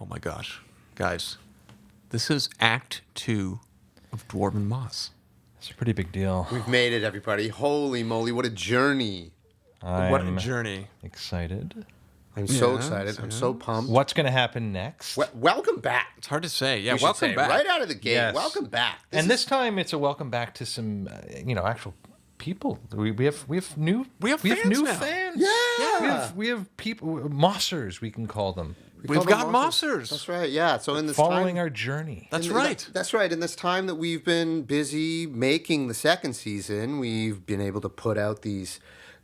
Oh my gosh. Guys, this is Act 2 of Dwarven Moss. It's a pretty big deal. We've made it, everybody. Holy moly, what a journey. What a journey. Excited. I'm so excited. I'm so pumped. What's going to happen next? Welcome back. It's hard to say. Yeah, We should welcome say, back. Right out of the gate, Yes. welcome back. This time it's a welcome back to some, actual people. We have new fans new now. fans. Yeah. We have people, Mossers, we can call them, We've got Mossers. That's right, yeah. So in this following time, our journey. That's right. That's right. In this time that we've been busy making the second season, we've been able to put out these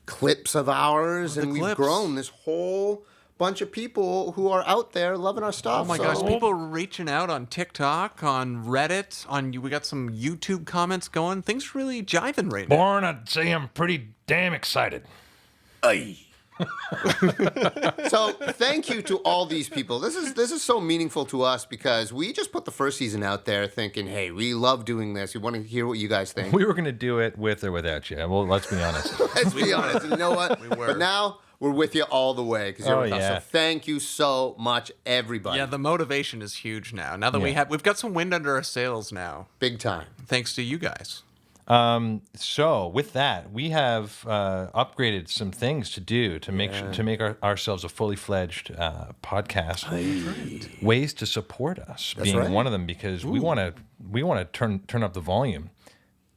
clips of ours, and we've clips. grown this whole bunch of people who are out there loving our stuff. Oh my gosh, people reaching out on TikTok, on Reddit, we got some YouTube comments going. Things really jiving right now. Born, I'd say I'm pretty damn excited. So thank you to all these people. This is so meaningful to us because we just put the first season out there thinking, hey, we love doing this. We want to hear what you guys think. We were going to do it with or without you. Well, let's be honest. Let's be honest. And you know what? We were. But now we're with you all the way because you're with us. So thank you so much, everybody. Yeah, the motivation is huge now. Now that we've got some wind under our sails now. Big time. Thanks to you guys. So with that, we have upgraded some things to do to make ourselves a fully fledged podcast. Right. Ways to support us being one of them, because we want to turn up the volume.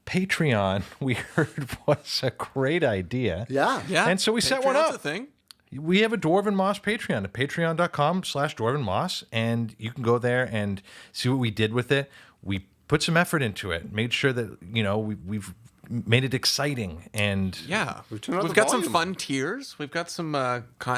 Patreon, we heard, was a great idea. Yeah. And so we set one Patreon's up. a thing. We have a Dwarven Moss Patreon at patreon.com/Dwarven Moss, and you can go there and see what we did with it. We put some effort into it, made sure that, we've made it exciting. And yeah, we've got some fun tiers. We've got some,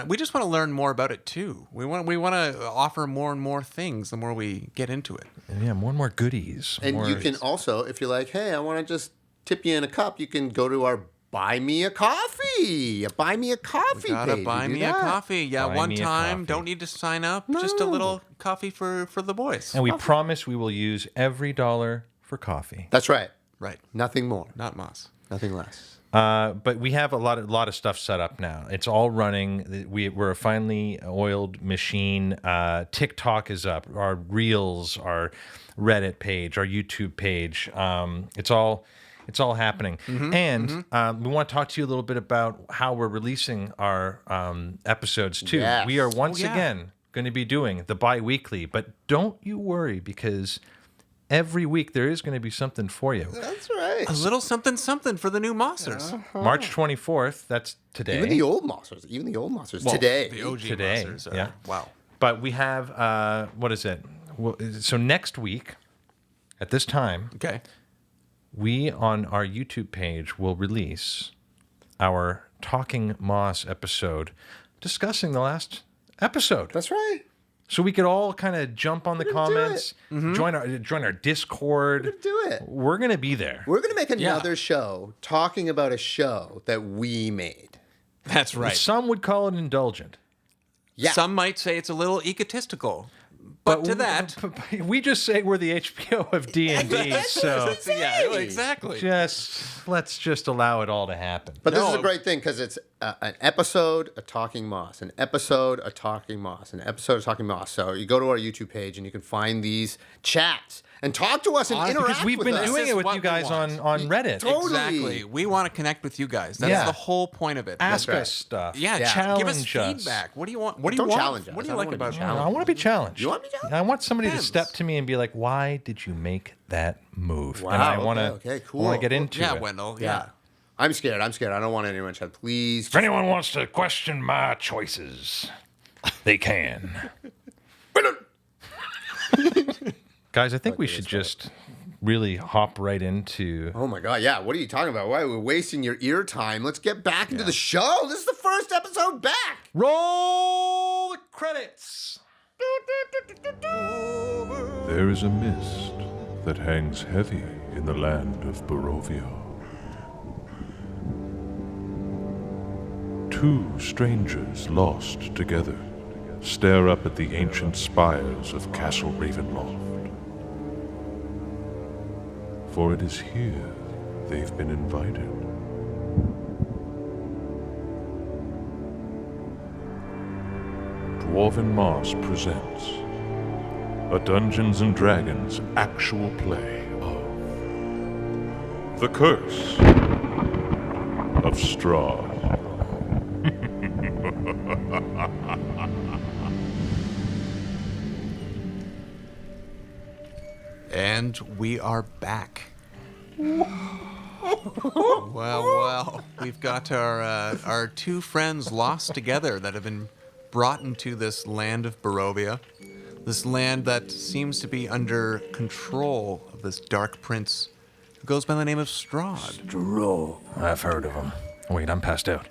we just want to learn more about it too. We want to offer more and more things the more we get into it. Yeah, more and more goodies. And you can also, if you're like, hey, I want to just tip you in a cup, you can go to our Buy Me a Coffee. Buy Me a Coffee Gotta page. buy me a coffee. Yeah, Buy one me a time. coffee. Don't need to sign up. Just a little coffee for the boys. And we promise we will use every dollar for coffee. That's right. Right. Nothing more. Not Moss. Nothing less. But we have a lot of stuff set up now. It's all running. We're a finely oiled machine. TikTok is up. Our Reels, our Reddit page, our YouTube page. It's all happening. And we want to talk to you a little bit about how we're releasing our episodes too. Yes. We are once again going to be doing the bi-weekly, but don't you worry, because every week there is going to be something for you. That's right. A little something for the new Mossers. March 24th, that's today. Even the old Mossers. Today. The OG Today, Mossers. yeah. Wow. But we have, what is it? Well, so next week, at this time, Okay. we on our YouTube page will release our Talking Moss episode discussing the last episode. That's right. So we could all kind of jump on the comments, join our Discord. Do it. We're going to be there. We're going to make another show talking about a show that we made. That's right. Some would call it indulgent. Yeah. Some might say it's a little egotistical. But to that, we just say we're the HBO of D&D, so yeah, exactly. let's just allow it all to happen. But this is a great thing because it's an episode, a Talking Moss, an episode, a Talking Moss, an episode, a Talking Moss. So you go to our YouTube page and you can find these chats and talk to us and interact Because we've with been us. doing it with you guys on Reddit. Totally. Exactly. We want to connect with you guys. That's the whole point of it. Ask right. us stuff. Yeah, challenge give us us. feedback. What do you want? Don't challenge us. What do I you don't like wanna about be it? challenged. I want to be challenged. You want me to? I want somebody to Depends. step to me and be like, "Why did you make that move?" Wow, And I want to. okay, cool. I want to get into Yeah, it. Wendell. Yeah. Yeah. I'm scared. I don't want anyone to chat. Please. If anyone wants to question my choices, they can. Guys, I think we should just really hop right into. Oh my God, yeah. What are you talking about? Why are we wasting your ear time? Let's get back into the show. This is the first episode back. Roll the credits. There is a mist that hangs heavy in the land of Barovia. Two strangers lost together stare up at the ancient spires of Castle Ravenloft. For it is here they've been invited. Dwarven Moss presents a Dungeons & Dragons actual play of The Curse of Strahd. And we are back. Well, we've got our two friends lost together that have been brought into this land of Barovia, this land that seems to be under control of this dark prince who goes by the name of Strahd. I've heard of him. Wait, I'm passed out.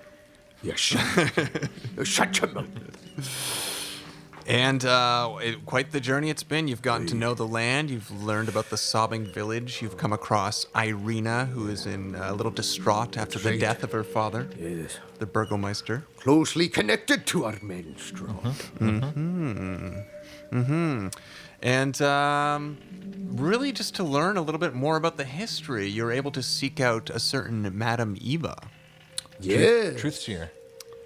You shut your mouth. And quite the journey it's been. You've gotten to know the land. You've learned about the sobbing village. You've come across Irina, who is a little distraught after the death of her father, Yes. the Burgomeister. Closely connected to our men, Strahd. And really just to learn a little bit more about the history, you're able to seek out a certain Madame Eva. Yes. Truth seer.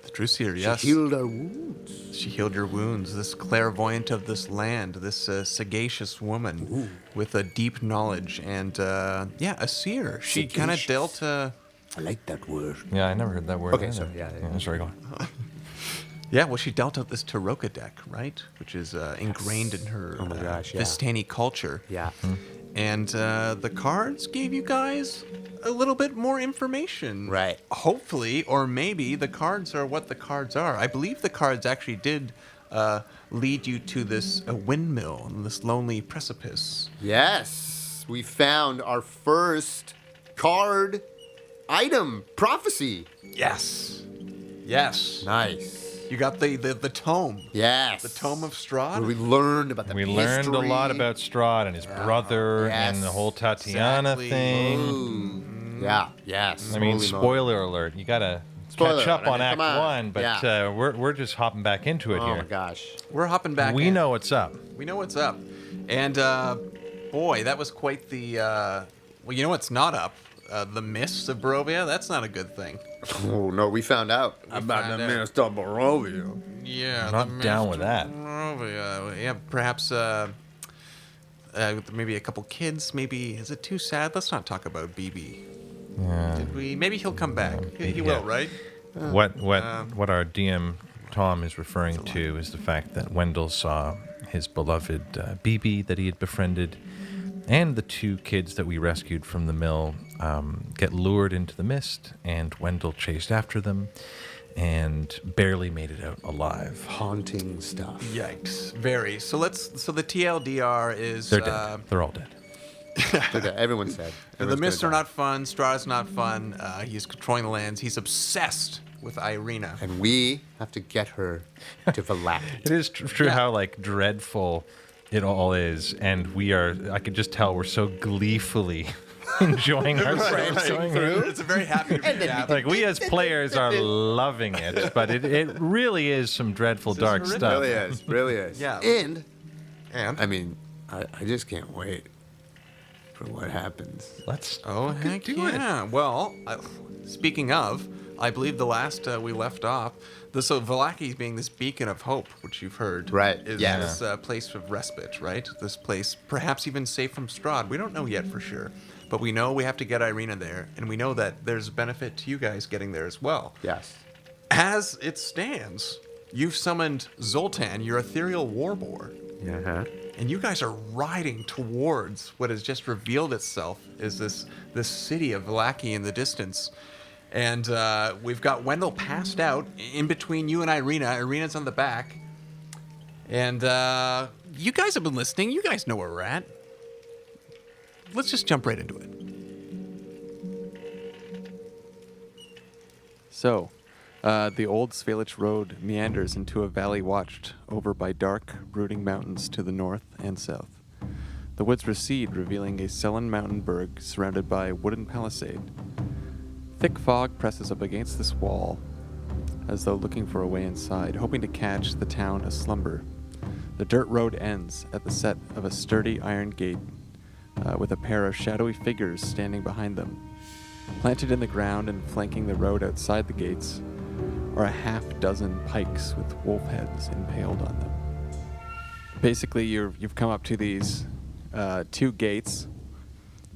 The Truseer, yes. She healed our wounds. She healed your wounds. This clairvoyant of this land, this sagacious woman with a deep knowledge, and a seer. She kind of Sagacious. dealt. I like that word. Yeah, I never heard that word. Okay, either. sorry, yeah. Sorry, go on. She dealt out this Taroka deck, right, which is ingrained in her Oh my gosh, yeah. Vistani culture. Yeah. And the cards gave you guys a little bit more information. Right. Hopefully, or maybe the cards are what the cards are. I believe the cards actually did lead you to this windmill and this lonely precipice. Yes. We found our first card item prophecy. Yes. Yes. Nice. You got the tome. Yes. The Tome of Strahd. Where we learned about the We history. learned a lot about Strahd and his brother Yes. and the whole Tatiana Exactly. thing. Ooh. Yeah. Yes. I mean, Holy moly. spoiler alert. You gotta Spoiler catch up alert, on I Act mean, come on. 1, but we're just hopping back into it Oh here. my gosh. We're hopping back We in. know what's up. We know what's up. And, boy, that was quite the, well, you know what's not up? The mists of Barovia? That's not a good thing. Oh no, we found out about found the out. mist of Barovia. Yeah. Not the down mist with of that. Barovia. Yeah, perhaps, maybe a couple kids. Maybe, is it too sad? Let's not talk about BB. Yeah. Did we? Maybe he'll come back. He yeah. will, right? What our DM Tom is referring to is the fact that Wendell saw his beloved BB that he had befriended, and the two kids that we rescued from the mill get lured into the mist, and Wendell chased after them and barely made it out alive. Haunting stuff. Yikes. Very. So the TLDR is... They're dead. They're all dead. Okay, everyone said. The mists are not fun. Strahd's not fun. He's controlling the lands. He's obsessed with Irina. And we have to get her to Vallaki. It is true Yeah. how like dreadful it all is, and I could just tell we're so gleefully enjoying ourselves going through. It's a very happy recap. Like we as players are loving it, but it really is some dreadful This is dark horrific. stuff. Really is. Really is. Yeah. And, And I mean, I just can't wait for what happens. Let's oh heck yeah! Well, speaking of, I believe the last we left off, Vallaki being this beacon of hope, which you've heard, Right, is yeah. this place of respite, right? This place, perhaps even safe from Strahd. We don't know yet for sure, but we know we have to get Irina there, and we know that there's benefit to you guys getting there as well. Yes. As it stands, you've summoned Zoltan, your ethereal warboar. Yeah. And you guys are riding towards what has just revealed itself is this city of Vallaki in the distance. And we've got Wendell passed out in between you and Irina. Irina's on the back. And you guys have been listening. You guys know where we're at. Let's just jump right into it. So, the old Svalich Road meanders into a valley watched over by dark, brooding mountains to the north and south. The woods recede, revealing a sullen mountain berg surrounded by a wooden palisade. Thick fog presses up against this wall, as though looking for a way inside, hoping to catch the town aslumber. The dirt road ends at the set of a sturdy iron gate, with a pair of shadowy figures standing behind them. Planted in the ground and flanking the road outside the gates are a half-dozen pikes with wolf heads impaled on them. basically you've come up to these 2 gates,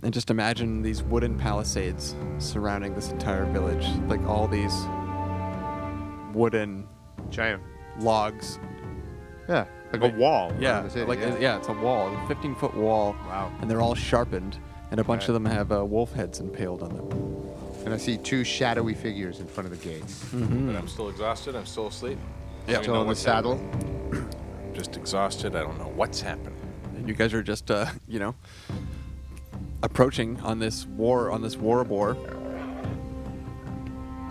and just imagine these wooden palisades surrounding this entire village, like all these wooden Giant. logs. Yeah, like a wall. Yeah, around the city, like it's a wall, a 15-foot wall. Wow. And they're all sharpened, and a bunch Right. of them have wolf heads impaled on them. And I see 2 shadowy figures in front of the gates. But I'm still exhausted. I'm still asleep. I don't Still know on the what's saddle. happening. I'm just exhausted. I don't know what's happening. And you guys are just, approaching on this war boar.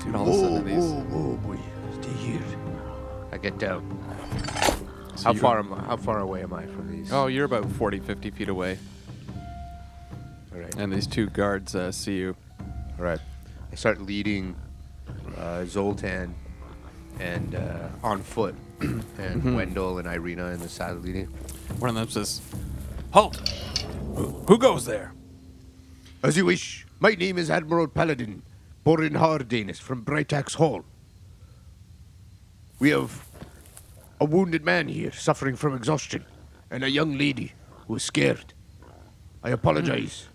And all of a sudden these. Whoa, boy. Stay here. I get down. So How you- far away am I from these? Oh, you're about 40, 50 feet away. All right. And these 2 guards see you. All right. I start leading Zoltan and on foot, and Wendell and Irina in the saddle leading. One of them says, "Halt! Who goes there?" As you wish. My name is Admiral Paladin, Baron Vargas from Brightax Hall. We have a wounded man here suffering from exhaustion, and a young lady who is scared. I apologize.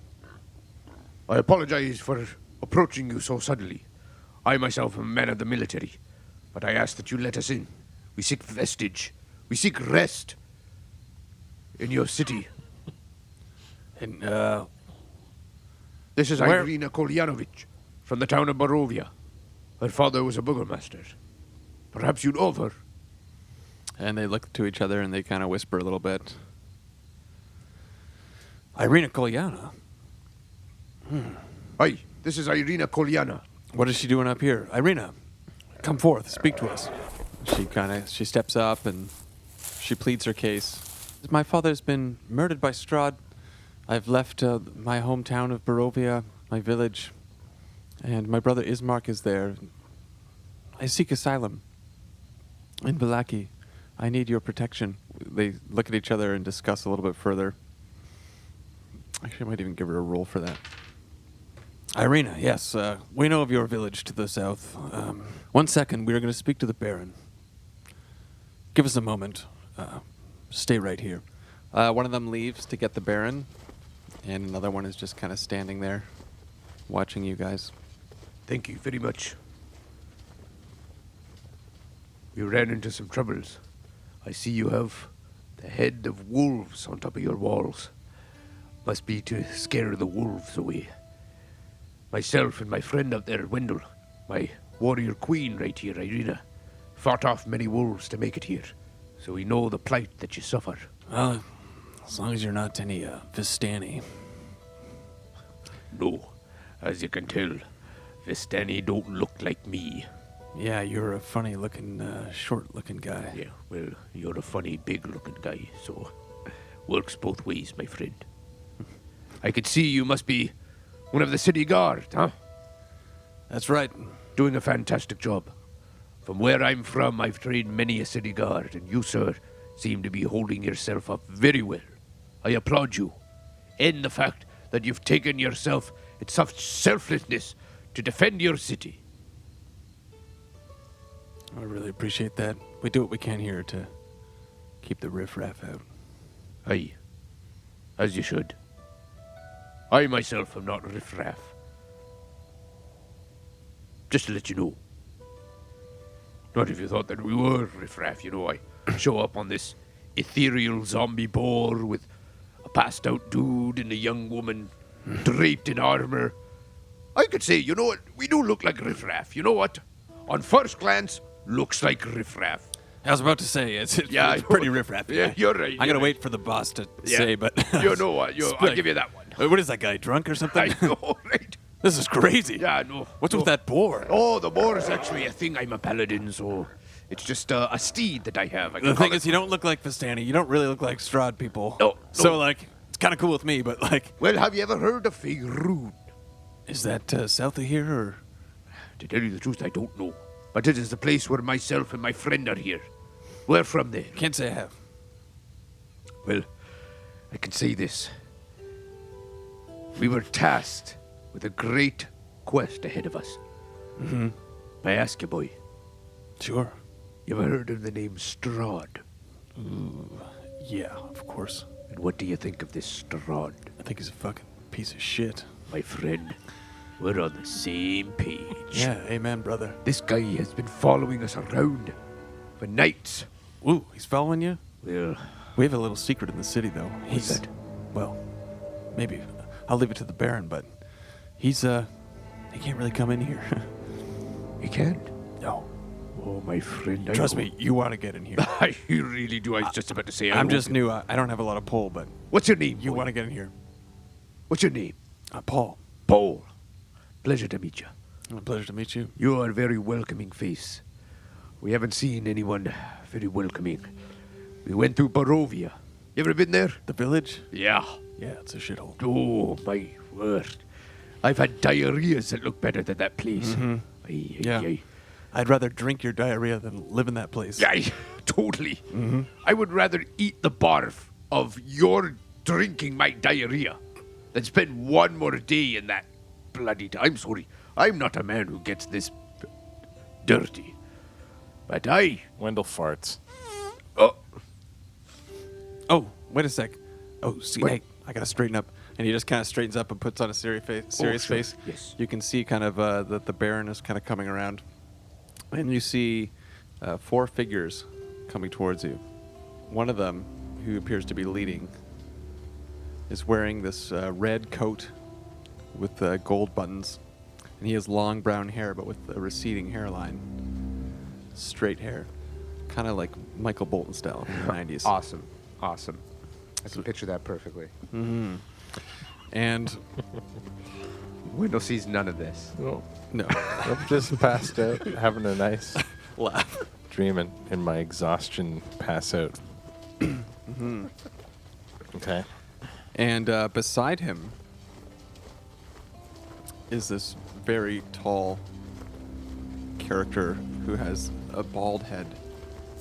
I apologize for approaching you so suddenly. I myself am a man of the military, but I ask that you let us in. We seek vestige. We seek rest in your city. And This is Where- Irina Kolyanovich from the town of Barovia. Her father was a burgomaster. Perhaps you know of her. And they look to each other and they kind of whisper a little bit. Irina Kolyana? Aye, this is Irina Kolyana. What is she doing up here? Irina, come forth, speak to us. She steps up and she pleads her case. My father's been murdered by Strahd. I've left my hometown of Barovia, my village, and my brother Ismark is there. I seek asylum in Vallaki. I need your protection. They look at each other and discuss a little bit further. Actually, I might even give her a roll for that. Irina, yes, we know of your village to the south. 1 second, we are going to speak to the Baron. Give us a moment. Stay right here. One of them leaves to get the Baron, and another one is just kind of standing there, watching you guys. Thank you very much. We ran into some troubles. I see you have the head of wolves on top of your walls. Must be to scare the wolves away. Myself and my friend up there, Wendell, my warrior queen right here, Irina, fought off many wolves to make it here. So we know the plight that you suffer. Well, as long as you're not any Vistani. No, as you can tell, Vistani don't look like me. Yeah, you're a funny-looking, short-looking guy. Yeah, well, you're a funny, big-looking guy, so works both ways, my friend. I could see you must be one of the city guard, huh? That's right. Doing a fantastic job. From where I'm from, I've trained many a city guard, and you, sir, seem to be holding yourself up very well. I applaud you. And the fact that you've taken yourself in such selflessness to defend your city. I really appreciate that. We do what we can here to keep the riffraff out. Aye, as you should. I myself am not riffraff. Just to let you know. Not if you thought that we were riffraff, you know, I show up on this ethereal zombie boar with a passed out dude and a young woman draped in armor. I could say, you know what, we do look like riffraff. You know what? On first glance, looks like riffraff. I was about to say, it's Yeah, I it's know. pretty riffraff. Yeah, you're right. I you're gotta right. wait for the boss to Yeah. say, but You know what? I'll give you that one. What is that guy, drunk or something? I know, right? This is crazy. Yeah, no. What's no. with that boar? Oh, the boar is actually a thing. I'm a paladin, so it's just a steed that I have. I The can call thing it- is, you don't look like Vistani. You don't really look like Strahd people. No, So, no. like, it's kind of cool with me, but, like, Well, have you ever heard of Faerun? is that south of here, or? To tell you the truth, I don't know. But it is the place where myself and my friend are here. We're from there. Can't say I have. Well, I can say this. We were tasked with a great quest ahead of us. Mm-hmm. I ask you, boy, Sure. you ever heard of the name Strahd? Yeah, of course. And what do you think of this Strahd? I think he's a fucking piece of shit. My friend, we're on the same page. Yeah, amen, brother. This guy has been following us around for nights. Ooh, he's following you? Well, We have a little secret in the city, though. What's that? Well, maybe I'll leave it to the Baron, but he can't really come in here. he can't. No. Oh, my friend. Trust me, you want to get in here. I really do. I was just about to say. I'm just new. I don't have a lot of pull, but What's your name? you boy? want to get in here. What's your name? Paul. Paul. Pleasure to meet you. A pleasure to meet you. You are a very welcoming face. We haven't seen anyone very welcoming. We went to Barovia. You ever been there? The village? Yeah. Yeah, it's a shithole. Oh, my word. I've had diarrheas that look better than that place. Mm-hmm. Aye, Yeah. aye, I'd rather drink your diarrhea than live in that place. aye. Aye, totally. Mm-hmm. I would rather eat the barf of your drinking my diarrhea than spend one more day in that bloody... I'm sorry. I'm not a man who gets this dirty. But Wendell farts. Oh, Oh, wait a sec. Oh, see, What? hey, I gotta straighten up. And he just kind of straightens up and puts on a serious sure. face. Yes. You can see kind of that the Baron is kind of coming around. And you see 4 figures coming towards you. One of them, who appears to be leading, is wearing this red coat with gold buttons. And he has long brown hair, but with a receding hairline. Straight hair. Kind of like Michael Bolton style from the 90s. Awesome. I can picture that perfectly. And Wendell sees none of this. Oh, no, I'm just passed out, having a nice laugh. dream and in my exhaustion pass out. Okay. And beside him is this very tall character who has a bald head,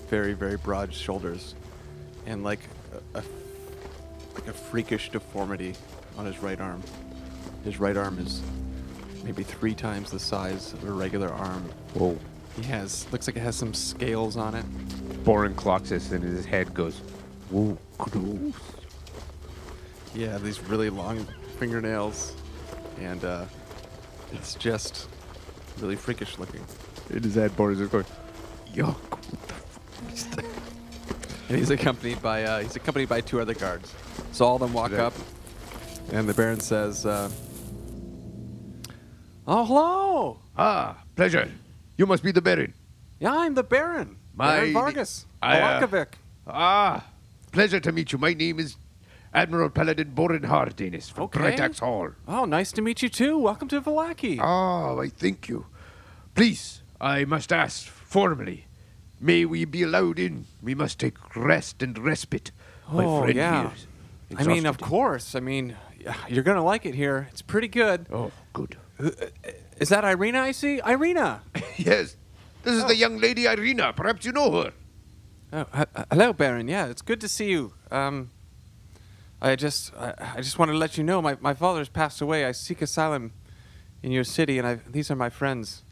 very, very broad shoulders, and like a freakish deformity on his right arm. His right arm is maybe 3 times the size of a regular arm. Whoa. Looks like it has some scales on it. Boren clocks this and his head goes, whoa, gross. Yeah, these really long fingernails, and it's just really freakish looking. In his head, Boren's just going, yuck. And he's accompanied by 2 other guards. So all of them walk up, and the Baron says, "Oh, hello! Ah, pleasure. You must be the Baron. Yeah, I'm the Baron. Baron Vargas. I, Vallaki. Ah, pleasure to meet you. My name is Admiral Paladin Baron Vargas from Okay. Bright Axe Hall. Oh, nice to meet you too. Welcome to Vallaki. Ah, I thank you. Please, I must ask formally, may we be allowed in? We must take rest and respite. My friend yeah. here is I mean, of exhausted. course. I mean, you're gonna like it here. It's pretty good. Oh, good. Is that Irina? I see Irina. Yes, this is the young lady Irina. Perhaps you know her. Oh, hello, Baron. Yeah, it's good to see you. I just wanted to let you know my father's passed away. I seek asylum in your city, and these are my friends.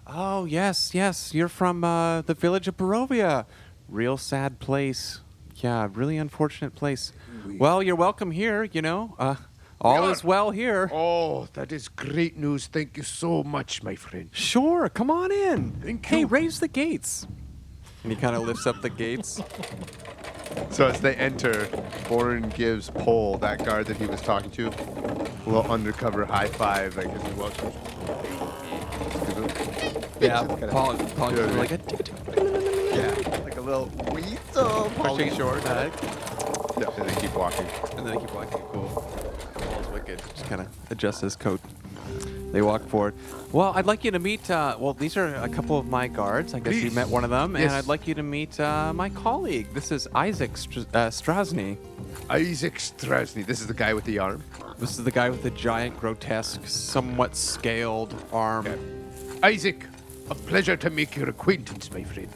Oh, yes. You're from the village of Barovia. Real sad place. Yeah, really unfortunate place. Well, you're welcome here, you know. All is well here. Oh, that is great news. Thank you so much, my friend. Sure, come on in. Thank Hey, you. raise the gates. And he kind of lifts up the gates. So as they enter, Boren gives Pole, that guard that he was talking to, a little undercover high five, like as he walks. Yeah, Kinda- Paul Yeah, like a Yeah, like a little weasel. pushing short. Yeah, and they keep walking. And then they keep walking. Cool. Paul's wicked. Just kind of adjusts his coat. They walk forward. Well, I'd like you to meet. These are a couple of my guards. I guess you Please. met one of them, Yes. and I'd like you to meet my colleague. This is Isaac Strasny. Isaac Strasny. This is the guy with the arm. This is the guy with the giant, grotesque, somewhat scaled arm. Okay. Isaac, a pleasure to make your acquaintance, my friend.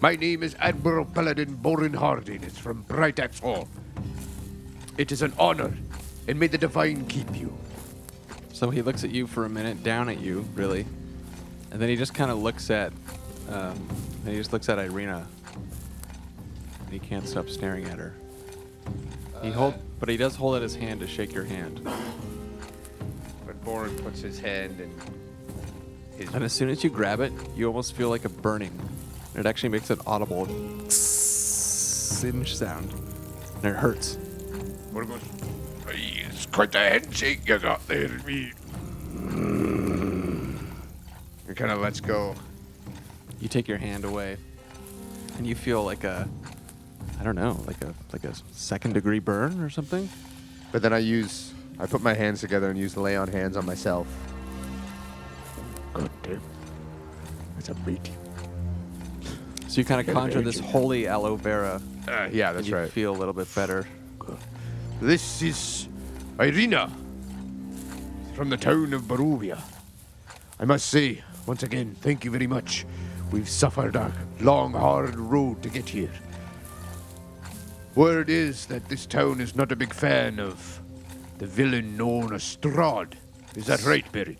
My name is Admiral Paladin Baron Vargas from Bright Axe Hall. It is an honor, and may the divine keep you. So he looks at you for a minute, down at you, really, and then he just kind of looks at, Irina. And he can't stop staring at her. But he does hold out his hand to shake your hand. But Boren puts his hand in his. And as soon as you grab it, you almost feel like a burning. It actually makes an audible singe sound. And it hurts. Boren goes, it's quite a handshake you got there, me. He kind of lets go. You take your hand away, and you feel like a, I don't know, like a second-degree burn or something. But then I put my hands together and use the lay on hands on myself. God damn. That's a meaty. So you kind of conjure this holy aloe vera. Yeah, that's and you right. feel a little bit better. This is Irina from the town of Barovia. I must say, once again, thank you very much. We've suffered a long, hard road to get here. Word is that this town is not a big fan of the villain known as Strahd. Is that right, Baron?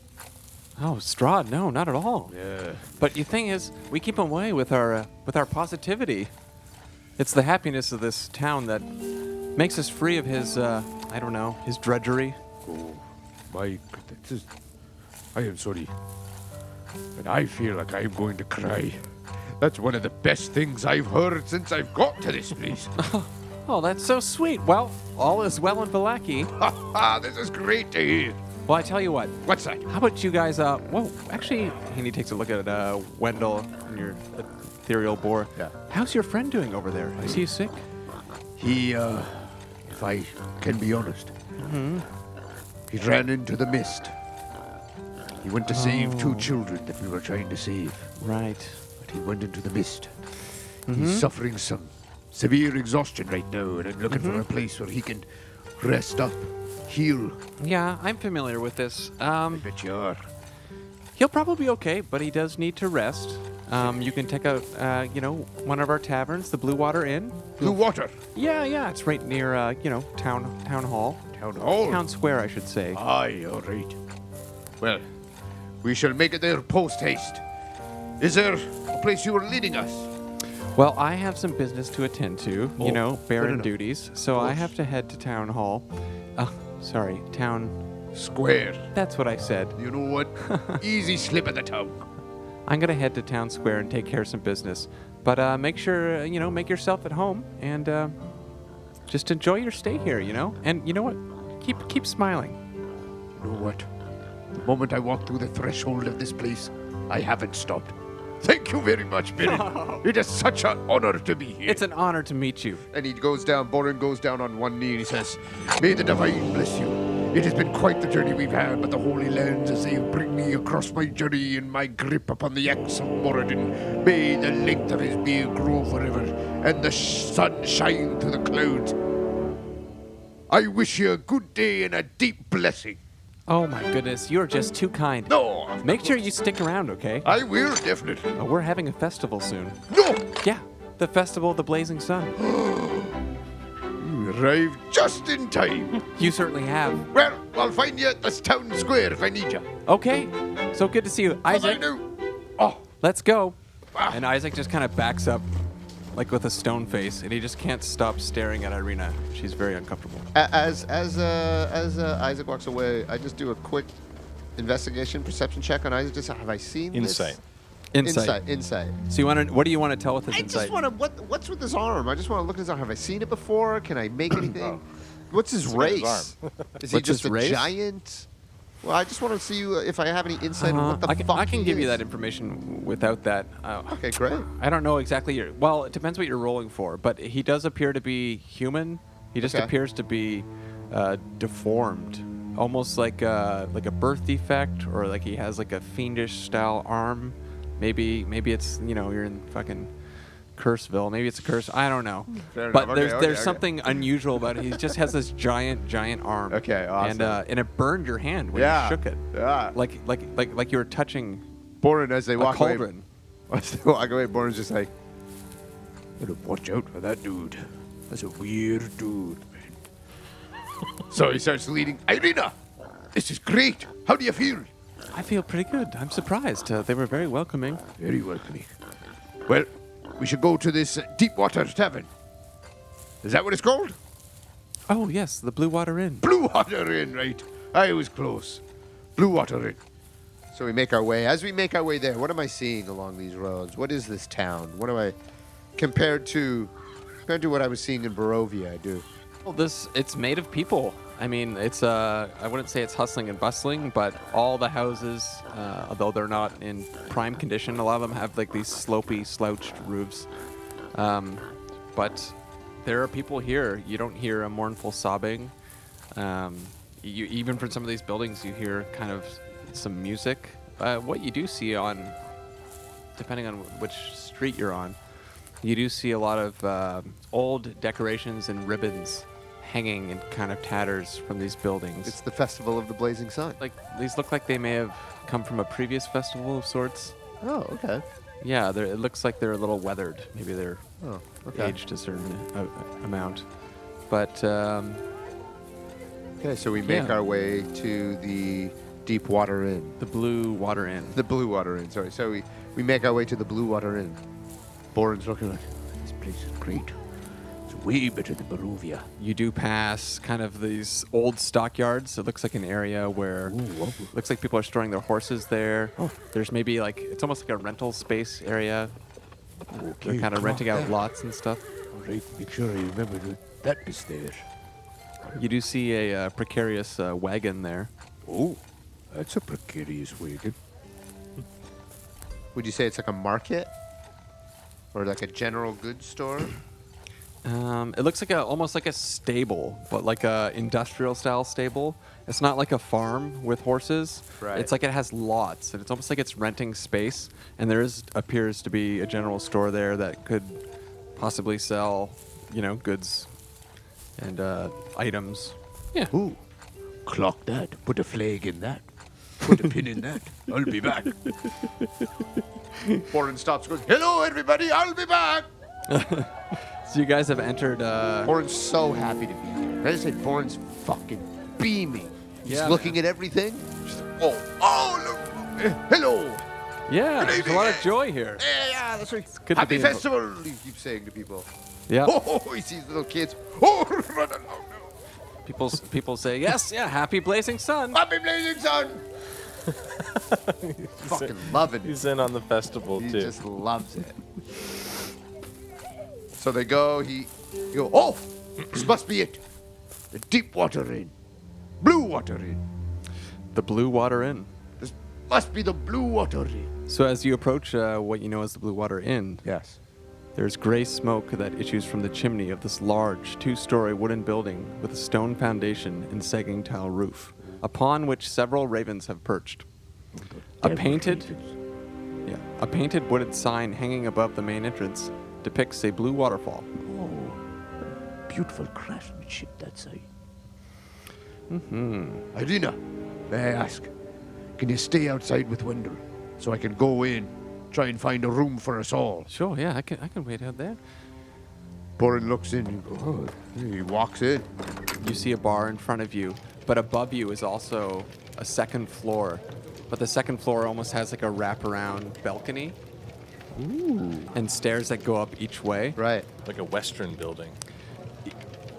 Oh, Strahd, no, not at all. Yeah. But the thing is, we keep him away with our positivity. It's the happiness of this town that makes us free of his, I don't know, his drudgery. Oh, my goodness. I am sorry. And I feel like I'm going to cry. That's one of the best things I've heard since I've got to this place. Oh, that's so sweet. Well, all is well in Vallaki. Ha ha, this is great to hear. Well, I tell you what. What's that? How about you guys, well, actually, and he takes a look at Wendell and your ethereal boar. Yeah. How's your friend doing over there? Is he sick? He, if I can be honest, he ran into the mist. He went to save two children that we were trying to save, Right. but he went into the mist. He's suffering some severe exhaustion right now, and I'm looking for a place where he can rest up, heal. Yeah, I'm familiar with this. I bet you are. He'll probably be okay, but he does need to rest. You can check out, one of our taverns, the Blue Water Inn. Blue water. Yeah, it's right near, town hall. Town hall. Town square, I should say. Aye, all right. Well, we shall make it there post-haste. Is there a place you are leading us? Well, I have some business to attend to, fair Baron enough. duties, so I have to head to town hall. Town. Square. That's what I said. You know what? Easy slip of the tongue. I'm gonna head to town square and take care of some business. But make sure, make yourself at home and just enjoy your stay here, And you know what? Keep smiling. You know what? The moment I walk through the threshold of this place, I haven't stopped. Thank you very much, Baron. It is such an honor to be here. It's an honor to meet you. And he goes down, Boren goes down on one knee and he says, May the Divine bless you. It has been quite the journey we've had, but the Holy Lands as they bring me across my journey and my grip upon the axe of Moradin. May the length of his beard grow forever, and the sun shine through the clouds. I wish you a good day and a deep blessing. Oh my goodness, you're just too kind. No, Make sure you stick around, okay? I will definitely. We're having a festival soon. No, Yeah, the Festival of the Blazing Sun. you arrived just in time. You certainly have. Well, I'll find you at this town square if I need you. Okay, so good to see you. I Isaac, do. Oh, let's go. Ah. And Isaac just kind of backs up, like with a stone face, and he just can't stop staring at Irina. She's very uncomfortable. as Isaac walks away, I just do a quick investigation, perception check on Isaac. Just have I seen Insight. this? Insight. Insight. So you want to? What do you want to tell with his I insight? just want to. What's with his arm? I just want to look at his arm. Have I seen it before? Can I make anything? What's his Look at his race? Is he What's just his a race? giant? Well, I just want to see if I have any insight on what the fuck I can he give you is. that information without that. Okay, great. I don't know exactly well, it depends what you're rolling for, but he does appear to be human. He just Okay. appears to be deformed, almost like a birth defect, or like he has like a fiendish style arm. Maybe it's you're in fucking Curseville. Maybe it's a curse. I don't know. Fair But enough. there's Okay, there's okay. something unusual about it. He just has this giant arm. Okay, awesome. And it burned your hand when Yeah. you shook it. Yeah. Like you were touching Boren, as they a walk away, cauldron. as they walk away, Boren's just like, better watch out for that dude. That's a weird dude, man. So he starts leading. Irina, this is great. How do you feel? I feel pretty good. I'm surprised. They were very welcoming. Very welcoming. Well, we should go to this Deepwater Tavern. Is that what it's called? Oh, yes, the Blue Water Inn. Blue Water Inn, right? I was close. Blue Water Inn. So we make our way. As we make our way there, what am I seeing along these roads? What is this town? What am I compared to what I was seeing in Barovia? I do. Well, it's made of people. I mean, it's I wouldn't say it's hustling and bustling, but all the houses, although they're not in prime condition, a lot of them have like these slopey, slouched roofs. But there are people here. You don't hear a mournful sobbing. Even from some of these buildings, you hear kind of some music. What you do see depending on which street you're on, you do see a lot of old decorations and ribbons hanging in kind of tatters from these buildings. It's the Festival of the Blazing Sun. Like these look like they may have come from a previous festival of sorts. Oh, okay. Yeah, it looks like they're a little weathered. Maybe they're aged a certain amount. But okay, so we make our way to the Deep Water Inn. The Blue Water Inn. The Blue Water Inn, sorry. So we make our way to the Blue Water Inn. Boren's looking like, this place is great. It's way better than Barovia. You do pass kind of these old stockyards. It looks like an area where looks like people are storing their horses there. Oh. There's maybe like it's almost like a rental space area. They're kind of renting out lots and stuff. All right, make sure I remember that is there. You do see a precarious wagon there. Oh, that's a precarious wagon. Would you say it's like a market? Or like a general goods store? It looks like almost like a stable, but like a industrial style stable. It's not like a farm with horses. Right. It's like it has lots, and it's almost like it's renting space. And there appears to be a general store there that could possibly sell, goods and items. Yeah. Ooh, clock that. Put a flag in that. Put a pin in that. I'll be back. Boren stops and goes, hello, everybody, I'll be back. So you guys have entered. Boren's so happy to be here. I just said Boren's fucking beaming. He's Yeah, looking at everything. Just, oh, look. Hello. Yeah, Good there's a evening. lot of joy here. Yeah, that's right. good to Happy be in- festival, he keeps saying to people. Yeah. Oh, he sees little kids. Oh, run along now. People say yes. Yeah. Happy blazing sun. Happy blazing sun. Fucking loving it. He's in on the festival, He too. just loves it. So they go, he go, oh, this must be it. The Deep Water Inn. Blue Water Inn. The Blue Water Inn. This must be the Blue Water Inn. So as you approach what you know as the Blue Water Inn, Yes. there's gray smoke that issues from the chimney of this large two-story wooden building with a stone foundation and sagging tile roof, upon which several ravens have perched. A painted wooden sign hanging above the main entrance depicts a blue waterfall. Oh, beautiful craftsmanship, that side. Irina, may I ask, can you stay outside with Wendell so I can go in, try and find a room for us all? Sure, yeah, I can wait out there. Boren looks in and goes, oh, he walks in. You see a bar in front of you, but above you is also a second floor. But the second floor almost has like a wraparound balcony. Ooh. And stairs that go up each way. Right. Like a Western building.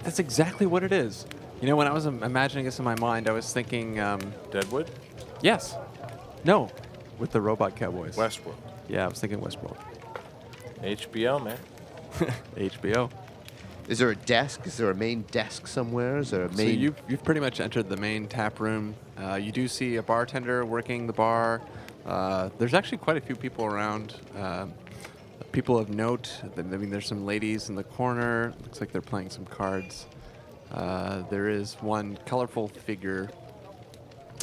That's exactly what it is. You know, when I was imagining this in my mind, I was thinking, Deadwood? yes. No. With the robot cowboys. Westworld. Yeah, I was thinking Westworld. HBO, man. HBO. Is there a desk? Is there a main desk somewhere? Is there a So main... you've pretty much entered the main tap room. You do see a bartender working the bar. There's actually quite a few people around. People of note. I mean, there's some ladies in the corner. Looks like they're playing some cards. There is one colorful figure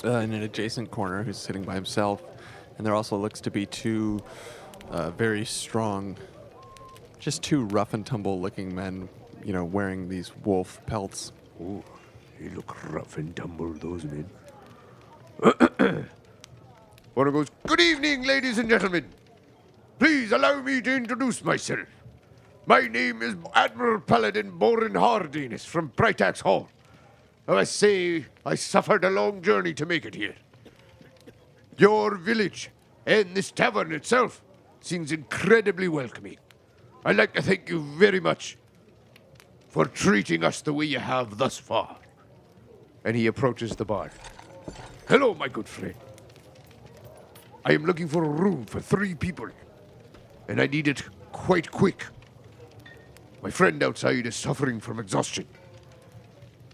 in an adjacent corner who's sitting by himself. And there also looks to be two very strong, just two rough and tumble looking men, wearing these wolf pelts. Oh, they look rough and tumble, those men. Boren goes, good evening, ladies and gentlemen. Please allow me to introduce myself. My name is Admiral Paladin Baron Vargas from Britax Hall. I must say, I suffered a long journey to make it here. Your village and this tavern itself seems incredibly welcoming. I'd like to thank you very much for treating us the way you have thus far. And he approaches the bar. Hello, my good friend. I am looking for a room for 3 people, and I need it quite quick. My friend outside is suffering from exhaustion.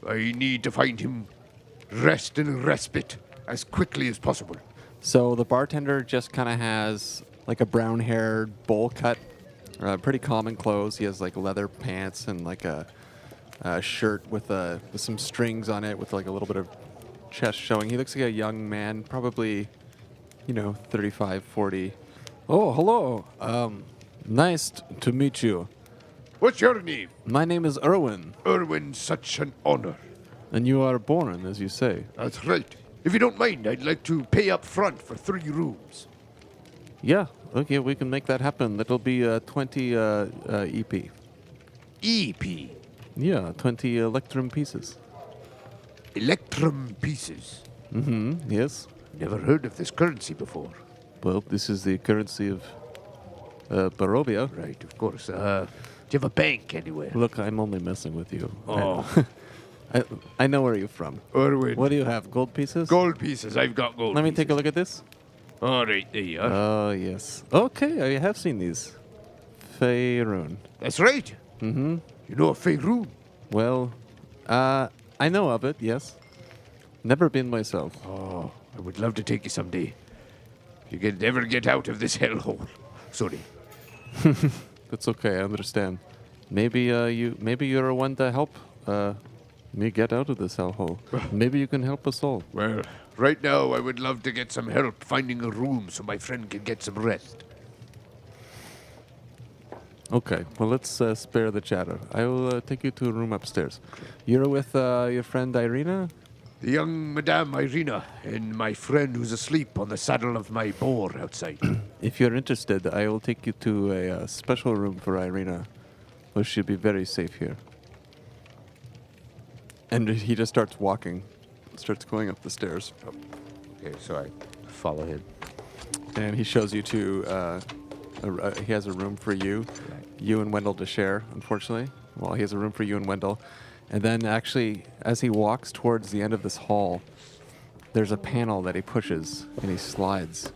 I need to find him rest and respite as quickly as possible. So the bartender just kind of has like a brown-haired bowl cut, pretty common clothes. He has like leather pants and like a shirt with some strings on it with like a little bit of chest showing. He looks like a young man, probably, 35, 40. Oh, hello. Nice to meet you. What's your name? My name is Erwin, Erwin, such an honor. and you are born, as you say. That's right. If you don't mind, I'd like to pay up front for 3 rooms. Yeah, okay, we can make that happen. That'll be 20 EP. EP. Yeah, 20 Electrum pieces. Electrum pieces. Mm-hmm, yes. Never heard of this currency before. Well, this is the currency of Barovia. Right, of course. Do you have a bank anywhere? Look, I'm only messing with you. Oh. I know where you're from. Erwin. What do you have, gold pieces? Gold pieces. I've got gold Let me pieces. take a look at this. All right, there you are. Oh, yes. Okay, I have seen these. Faerun. That's right. Mm-hmm. You know a Faerun? Well, I know of it, yes. Never been myself. Oh, I would love to take you someday. If you could ever get out of this hellhole. Sorry. That's okay, I understand. Maybe you're one to help me get out of this hellhole. Maybe you can help us all. Well, right now I would love to get some help finding a room so my friend can get some rest. Okay, well, let's spare the chatter. I will take you to a room upstairs. You're with your friend Irina? The young Madame Irina and my friend who's asleep on the saddle of my boar outside. If you're interested, I will take you to a special room for Irina, where she'll be very safe here. And he just starts walking, starts going up the stairs. Okay, so I follow him. And he shows you to, he has a room for you, you and Wendell to share, unfortunately. Well, he has a room for you and Wendell. And then actually, as he walks towards the end of this hall, there's a panel that he pushes and he slides.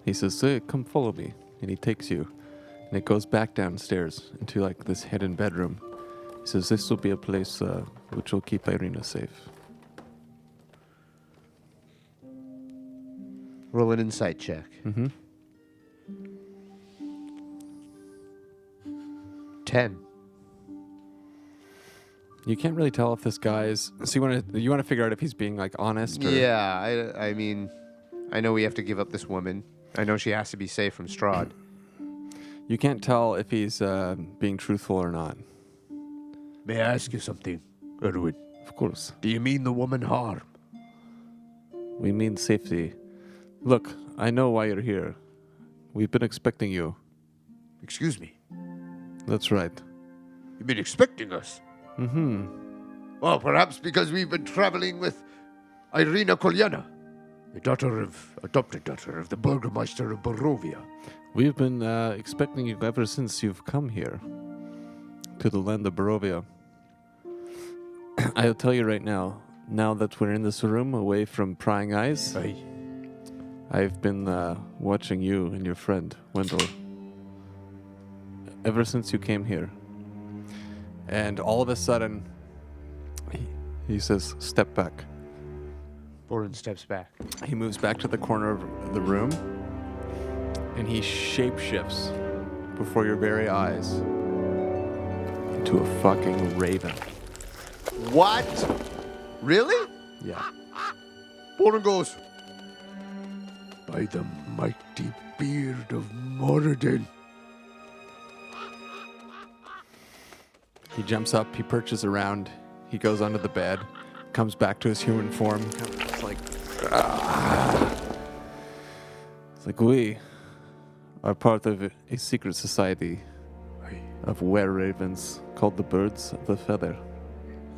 He says, hey, come follow me. And he takes you. And it goes back downstairs into like this hidden bedroom. He says, this will be a place which will keep Irina safe. Roll an insight check. Mm-hmm. 10. You can't really tell if this guy's. So you want to figure out if he's being like honest or. Yeah, I mean, I know we have to give up this woman. I know she has to be safe from Strahd. You can't tell if he's being truthful or not. May I ask you something, Erwin? Of course. Do you mean the woman harm? We mean safety. Look, I know why you're here. We've been expecting you. Excuse me. That's right. You've been expecting us? Mm-hmm. Well, perhaps because we've been traveling with Irina Kolyana, adopted daughter of the Burgermeister of Barovia. We've been expecting you ever since you've come here to the land of Barovia. I'll tell you right now that we're in this room away from prying eyes, Aye. I've been watching you and your friend, Wendell, ever since you came here. And all of a sudden, he says, step back. Boren steps back. He moves back to the corner of the room, and he shapeshifts before your very eyes into a fucking raven. What? Really? Yeah. Boren goes, by the mighty beard of Moradin. He jumps up, he perches around, he goes under the bed, comes back to his human form. It's like, It's like, we are part of a secret society of were-ravens called the Birds of the Feather.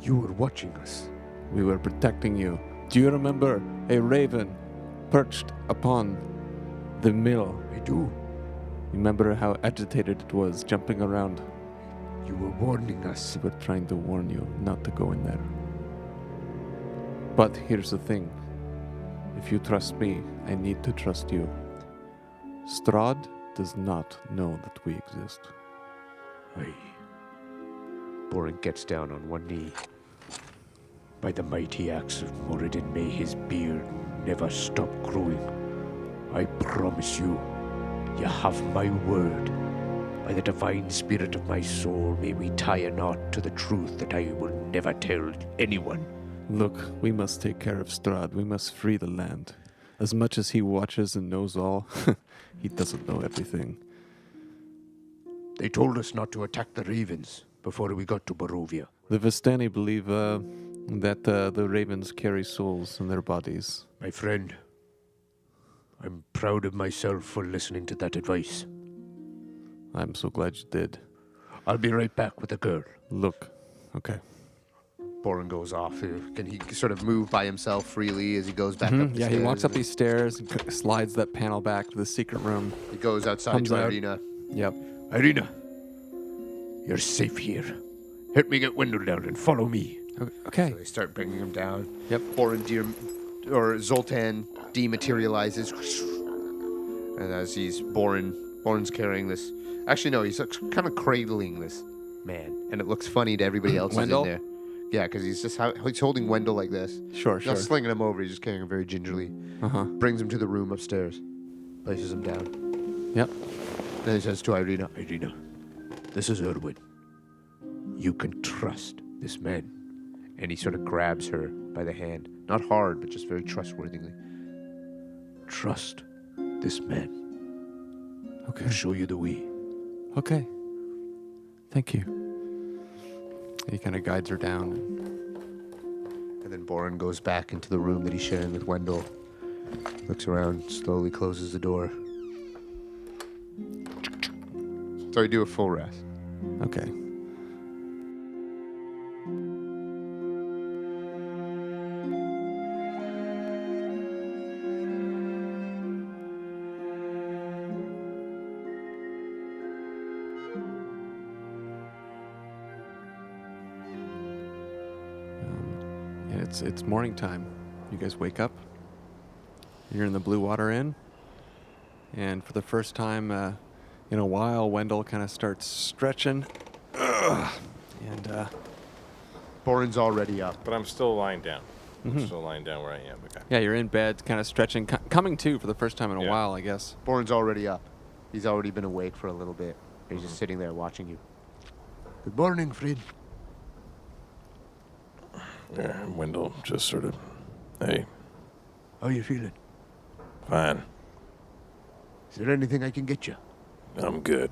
You were watching us. We were protecting you. Do you remember a raven perched upon the mill? I do. Remember how agitated it was, jumping around? You You were warning us. We were trying to warn you not to go in there. But here's the thing. If you trust me, I need to trust you. Strahd does not know that we exist. Aye. Borin gets down on one knee. By the mighty axe of Moradin, may his beard never stop growing. I promise you, you have my word. By the divine spirit of my soul, may we tie a knot to the truth that I will never tell anyone. Look, we must take care of Strahd. We must free the land. As much as he watches and knows all, he doesn't know everything. They told us not to attack the ravens before we got to Barovia. The Vistani believe that the ravens carry souls in their bodies. My friend, I'm proud of myself for listening to that advice. I'm so glad you did. I'll be right back with the girl. Look, okay. Borin goes off. Can he sort of move by himself freely as he goes back up the Yeah, stairs? he walks up these stairs and slides that panel back to the secret room. He goes outside Comes to out. Irina. Yep. Irina, you're safe here. Help me get Wendell down and follow me. Okay. So they start bringing him down. Yep. Zoltan dematerializes. And as Borin's carrying this. Actually, no, he's kind of cradling this man. And it looks funny to everybody else who's Wendell? in there. Yeah, because he's holding Wendell like this. Sure, He's not sure. slinging him over, he's just carrying him very gingerly. Uh-huh. Brings him to the room upstairs. Places him down. Yep. Then he says to Irina, Irina, this is Erwin. You can trust this man. and he sort of grabs her by the hand. Not hard, but just very trustworthily. Trust this man. Okay. He'll show you the way. Okay. Thank you. He kind of guides her down. And then Borin goes back into the room that he's sharing with Wendell. Looks around, slowly closes the door. So I do a full rest. Okay. And it's morning time. You guys wake up. You're in the Blue Water Inn. And for the first time in a while, Wendell kind of starts stretching. And Borin's already up. But I'm still lying down. I'm still lying down where I am. Okay. yeah, you're in bed, kind of stretching, coming to for the first time in a Yeah. while, I guess. Borin's already up. He's already been awake for a little bit. He's just sitting there watching you. Good morning, Fred. Yeah, Wendell just sort of, hey, How you feeling? fine. Is there anything I can get you? I'm good.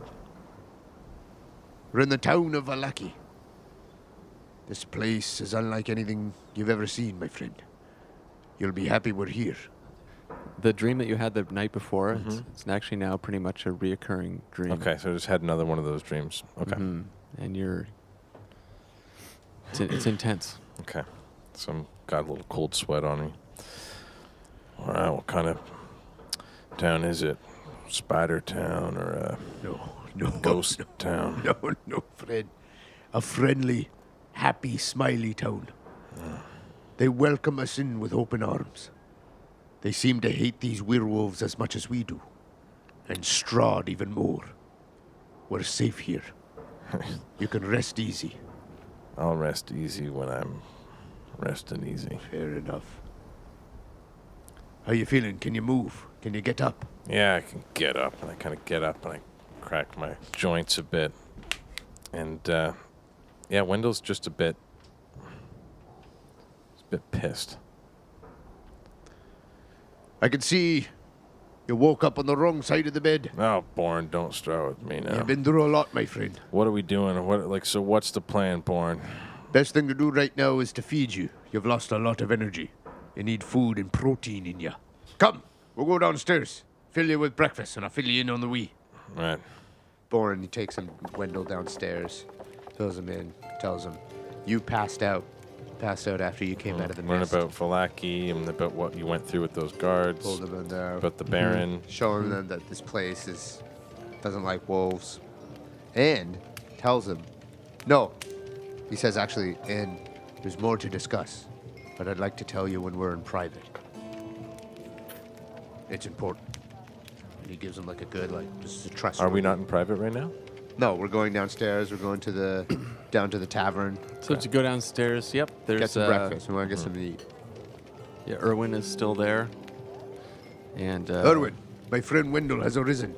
We're in the town of Vallaki. This place is unlike anything you've ever seen, my friend. You'll be happy we're here. The dream that you had the night before, it's actually now pretty much a reoccurring dream. Okay, so I just had another one of those dreams. Okay. And it's intense. Okay. So I'm got a little cold sweat on me. All right, what kind of town is it? Spider town or a No, ghost town? No, Fred. A friendly, happy, smiley town. They welcome us in with open arms. They seem to hate these werewolves as much as we do. And Strahd even more. We're safe here. You can rest easy. I'll rest easy when I'm resting easy. Fair enough. How you feeling? Can you move? Can you get up? Yeah, I can get up, and I kind of get up, and I crack my joints a bit. And, yeah, Wendell's just a bit pissed. I can see you woke up on the wrong side of the bed. Oh, Bourne, don't start with me now. You've been through a lot, my friend. What are we doing? So what's the plan, Bourne? Best thing to do right now is to feed you. You've lost a lot of energy. You need food and protein in you. Come, we'll go downstairs. Fill you with breakfast, and I'll fill you in on the wee. Right. Borin, he takes him, Wendell downstairs, fills him in, tells him, you passed out. Passed out after you came out of the Learn mist. about Vallaki and about what you went through with those guards. Pulled him in there. About the Baron. Showing them that this place doesn't like wolves. And tells him No. He says, actually, and there's more to discuss, but I'd like to tell you when we're in private. It's important. And he gives him like a good, this is a trust. Are we not in private right now? No, we're going downstairs. We're going to the down to the tavern. So to go downstairs, yep, there's Get some breakfast. We want to get something to eat. Yeah, Erwin is still there. And Erwin, my friend Wendell has arisen.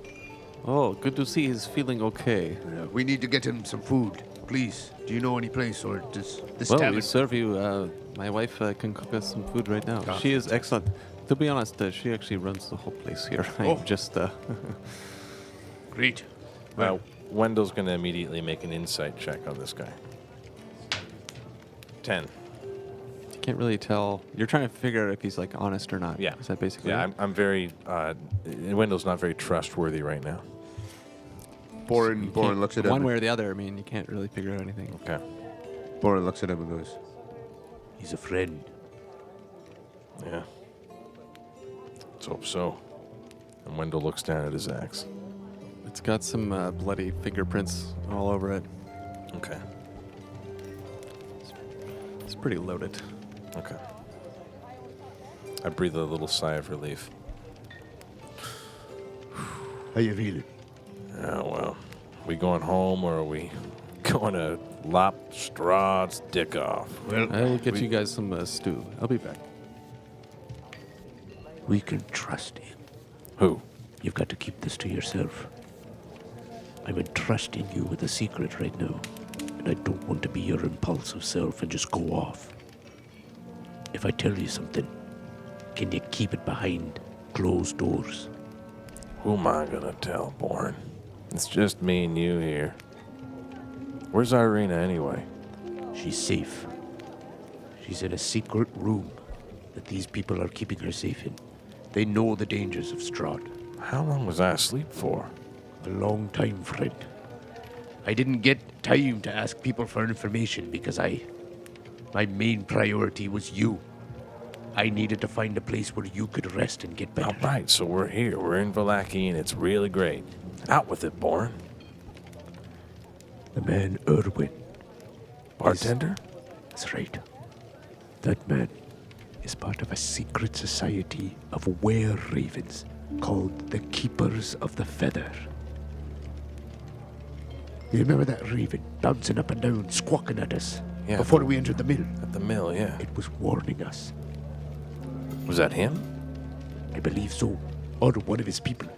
Oh, good to see he's feeling okay. We need to get him some food, please. Do you know any place or does this Well, tavern? we serve you. My wife can cook us some food right now. Ah, She is excellent. To be honest, she actually runs the whole place here. Oh. I'm just Great. Wendell's going to immediately make an insight check on this guy. 10. you can't really tell. You're trying to figure out if he's like honest or not. Yeah. Is that basically? Yeah, it? I'm very. Wendell's not very trustworthy right now. Boren looks at him. One way or the other. I mean, you can't really figure out anything. Okay. Boren looks at him and goes, He's a friend. Yeah. Let's hope so. And Wendell looks down at his axe. It's got some bloody fingerprints all over it. Okay. It's pretty loaded. Okay. I breathe a little sigh of relief. How you feeling? Oh, well. We going home or are we going to lop Strahd's dick off? Well, I will get you guys some stew. I'll be back. we can trust him. Who? You've got to keep this to yourself. I'm entrusting you with a secret right now, and I don't want to be your impulsive self and just go off. If I tell you something, can you keep it behind closed doors? Who am I gonna tell, Bourne? It's just me and you here. Where's Irina anyway? She's safe. She's in a secret room that these people are keeping her safe in. They know the dangers of Strahd. How long was I asleep for? A long time, friend. I didn't get time to ask people for information because my main priority was you. I needed to find a place where you could rest and get better. All right, so we're here. We're in Vallaki, and it's really great. Out with it, Bourne. The man Erwin. Bartender? That's right. That man is part of a secret society of were-ravens called the Keepers of the Feather. You remember that raven bouncing up and down, squawking at us Yeah. before we entered the mill? At the mill, yeah. It was warning us. Was that him? I believe so. Or one of his people.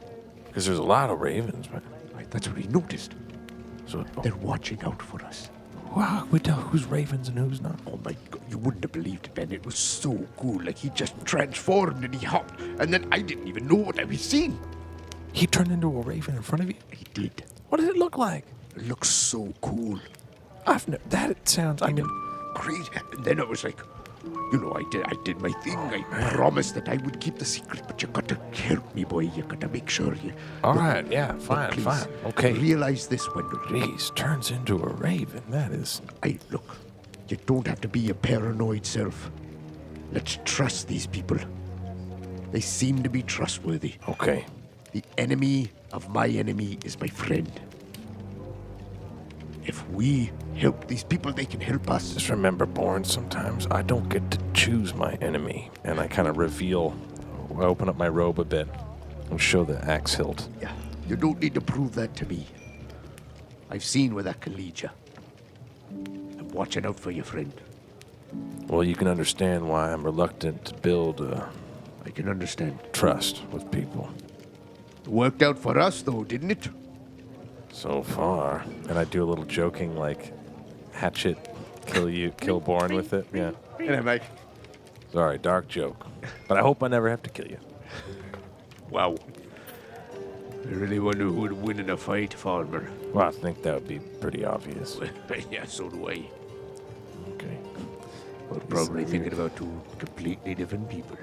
Because there's a lot of ravens, man. Right, that's what he noticed. So, They're watching out for us. wow, we tell who's ravens and who's not. Oh my God, you wouldn't have believed it, Ben. It was so cool. Like he just transformed and he hopped. And then I didn't even know what I was seeing. He turned into a raven in front of you? He did. What did it look like? It looks so cool. That sounds, I mean, Great. And then I was like, you know, I did my thing. I promised that I would keep the secret, but you got to help me, boy. You got to make sure you. all right, yeah, But fine, please, fine. Okay. Realize this, Wendell. Jeez, turns into a raven. That is. Look, you don't have to be a paranoid self. Let's trust these people. They seem to be trustworthy. Okay. The enemy of my enemy is my friend. If we help these people, they can help us. Just remember, Bourne, sometimes I don't get to choose my enemy. And I kind of reveal, I open up my robe a bit and show the axe hilt. Yeah, you don't need to prove that to me. I've seen where that can lead you. I'm watching out for you, friend. Well, you can understand why I'm reluctant to build I can understand. trust with people. It worked out for us, though, didn't it? So far. And I do a little joking, like, hatchet, kill Bourne with it. Yeah. and I'm like, Sorry, dark joke. But I hope I never have to kill you. Wow. I really wonder who would win in a fight, farmer. Well, I think that would be pretty obvious. Yeah, so do I. Okay. We're probably thinking about two completely different people.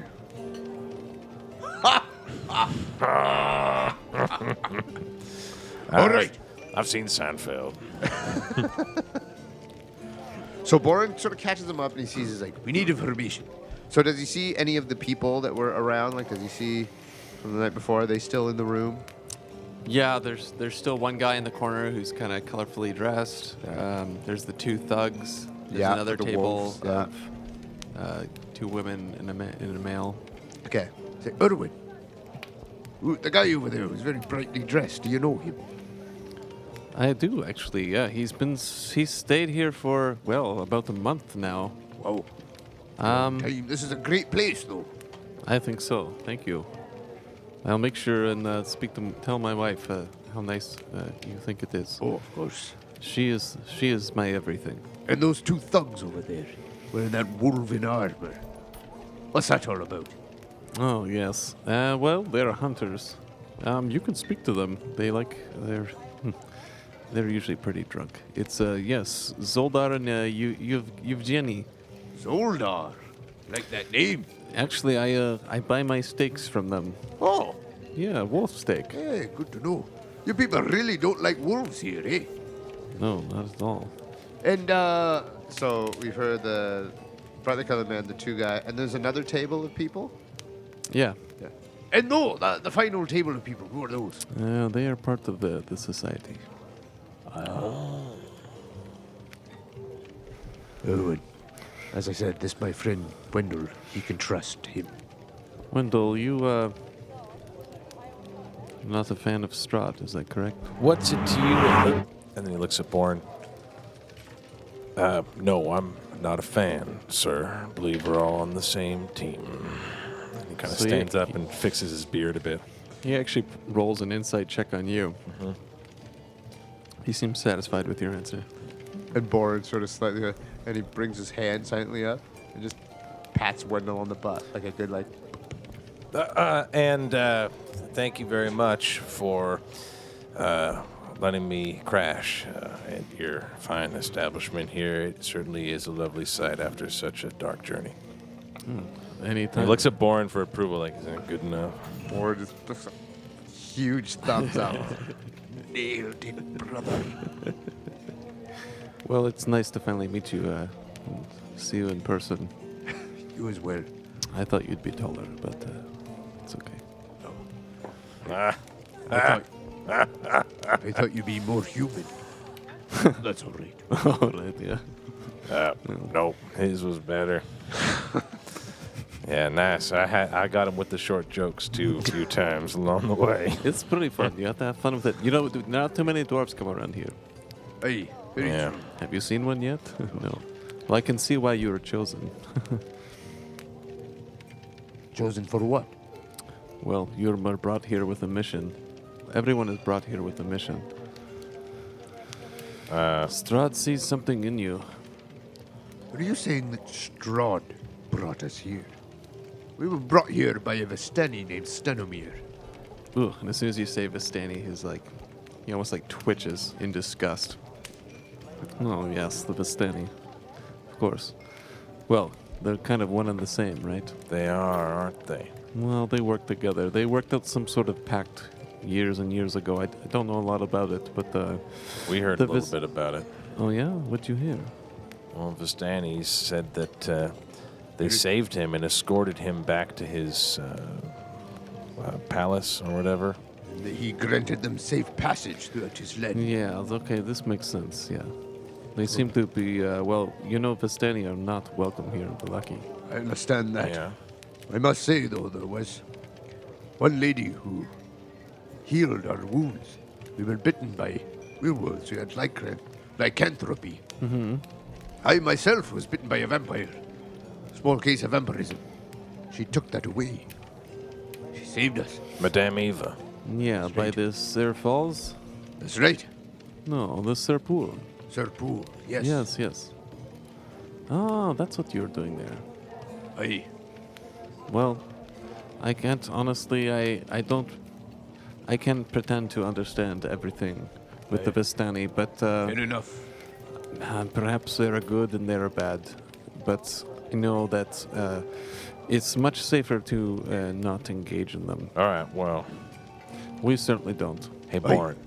All right. I've seen Seinfeld. so Boren sort of catches him up and he sees, he's like, We need information. so does he see any of the people that were around? Like, does he see from the night before? Are they still in the room? Yeah, there's still one guy in the corner who's kind of colorfully dressed. There's the two thugs. There's Yeah, another the table wolves, yeah. of two women and a male. Okay. Say, Irwin. Ooh, the guy over there was very brightly dressed. Do you know him? I do actually. Yeah, he's stayed here for about a month now. Wow. Time. This is a great place, though. I think so. Thank you. I'll make sure and tell my wife how nice you think it is. Oh, of course. She is my everything. And those two thugs over there, wearing that wolven armor. What's that all about? Oh yes. They're hunters. You can speak to them. They're usually pretty drunk. It's yes, Zoldar and Yevgeny. Zoldar. Like that name. Actually, I buy my steaks from them. Oh, Yeah, wolf steak. hey, good to know. You people really don't like wolves here, eh? No, not at all. And so we've heard the brother colored man, the two guy, and there's another table of people. Yeah. Yeah. And no, the final table of people, who are those? They are part of the society. Irwin. As I said, this my friend Wendell. You can trust him. Wendell, you not a fan of Strahd, is that correct? What's it to you? And then he looks at Bourne. No, I'm not a fan, sir. I believe we're all on the same team. And he kind of So stands up and fixes his beard a bit. He actually rolls an insight check on you. Mm-hmm. He seems satisfied with your answer. And Borin sort of slightly, and he brings his hand silently up and just pats Wendell on the butt like a good Thank you very much for letting me crash at your fine establishment here. It certainly is a lovely sight after such a dark journey. Anytime. He looks at Bourne for approval, like, is that good enough? Borin just puts a huge thumbs up. Nailed it, brother. Well, it's nice to finally meet you, and see you in person. You as well. I thought you'd be taller, but it's okay. I thought you'd be more human. That's all right. All right, yeah. No, his was better. Yeah, nice. I got him with the short jokes too a few times along the way. It's pretty fun. You have to have fun with it. You know, not too many dwarves come around here. Aye, very Yeah. true. Have you seen one yet? No. Well, I can see why you were chosen. Chosen for what? Well, you're brought here with a mission. Everyone is brought here with a mission. Strahd sees something in you. Are you saying that Strahd brought us here? We were brought here by a Vistani named Stenomir. Ooh, and as soon as you say Vistani, he's like, he almost like twitches in disgust. Oh, yes, the Vistani. Of course. Well, they're kind of one and the same, right? They are, aren't they? Well, they work together. They worked out some sort of pact years and years ago. I don't know a lot about it, but We heard The a little Vis- bit about it. oh yeah, what'd you hear? Well, Vistani said that they saved him and escorted him back to his palace or whatever. And that he granted them safe passage throughout his land. Yeah, okay, this makes sense. Yeah, they seem to be. Well, you know, Vistani are not welcome here in Vallaki. I understand that. Yeah. I must say, though, there was one lady who healed our wounds. We were bitten by werewolves who had lycanthropy. Mm-hmm. I myself was bitten by a vampire. Small case of vampirism. She took that away. She saved us. Madame Eva. Yeah, by right. the Sir Falls? That's right. No, the Sir Pool. Sir Poole, yes. Yes. Oh, that's what you're doing there. Aye. Well, I can't honestly. I can't pretend to understand everything with the Vistani, but Fair enough. perhaps they're good and they're bad. But I know that it's much safer to not engage in them. All right, well, We certainly don't. hey, Bourne.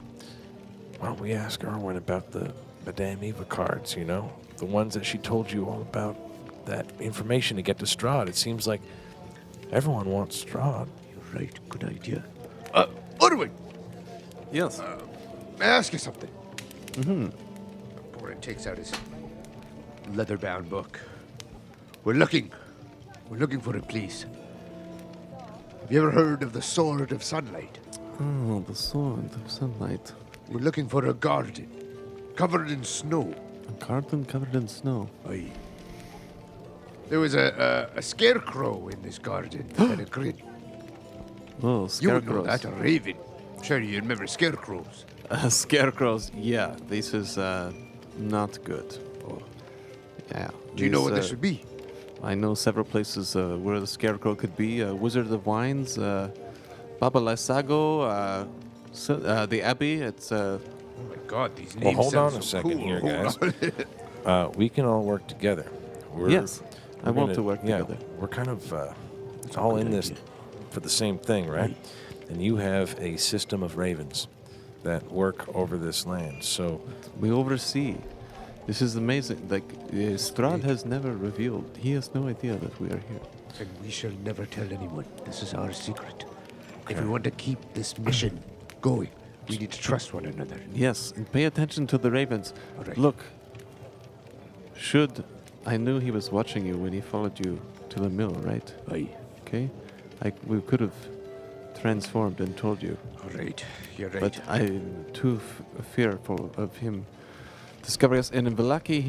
Why don't we ask Erwin about the Madame Eva cards, you know? The ones that she told you all about, that information to get to Strahd. It seems like everyone wants Strahd. You're right. Good idea. Orwin! Yes. May I ask you something? Mm-hmm. Boren takes out his leather-bound book. We're looking for a place. Have you ever heard of the Sword of Sunlight? Oh, the sword of sunlight. We're looking for a garden covered in snow. A garden covered in snow. Aye. There was a scarecrow in this garden that had a grin. Oh, You would know scarecrows. that, a raven. Sure, you remember scarecrows. Scarecrows, yeah. This is not good. Oh. Yeah. Do you know these, what this would be? I know several places where the scarecrow could be. Wizard of Wines, Baba Lysago, the Abbey. It's Oh my God, these names Well, hold sound on a so second cool. here, Hold guys. on. We can all work together. Yes, I we're want gonna- to work yeah, together. We're kind of all in this for the same thing, right? And you have a system of ravens that work over this land. So We oversee. This is amazing. Like Strahd has never revealed. He has no idea that we are here. And we shall never tell anyone. This is our secret. If we want to keep this mission going, we need to trust one another. Yes, and pay attention to the ravens. All right. Look. I knew he was watching you when he followed you to the mill, right? Aye. Okay. We could have transformed and told you, All right. You're right. but I'm too fearful of him discovering us. And in Vallaki,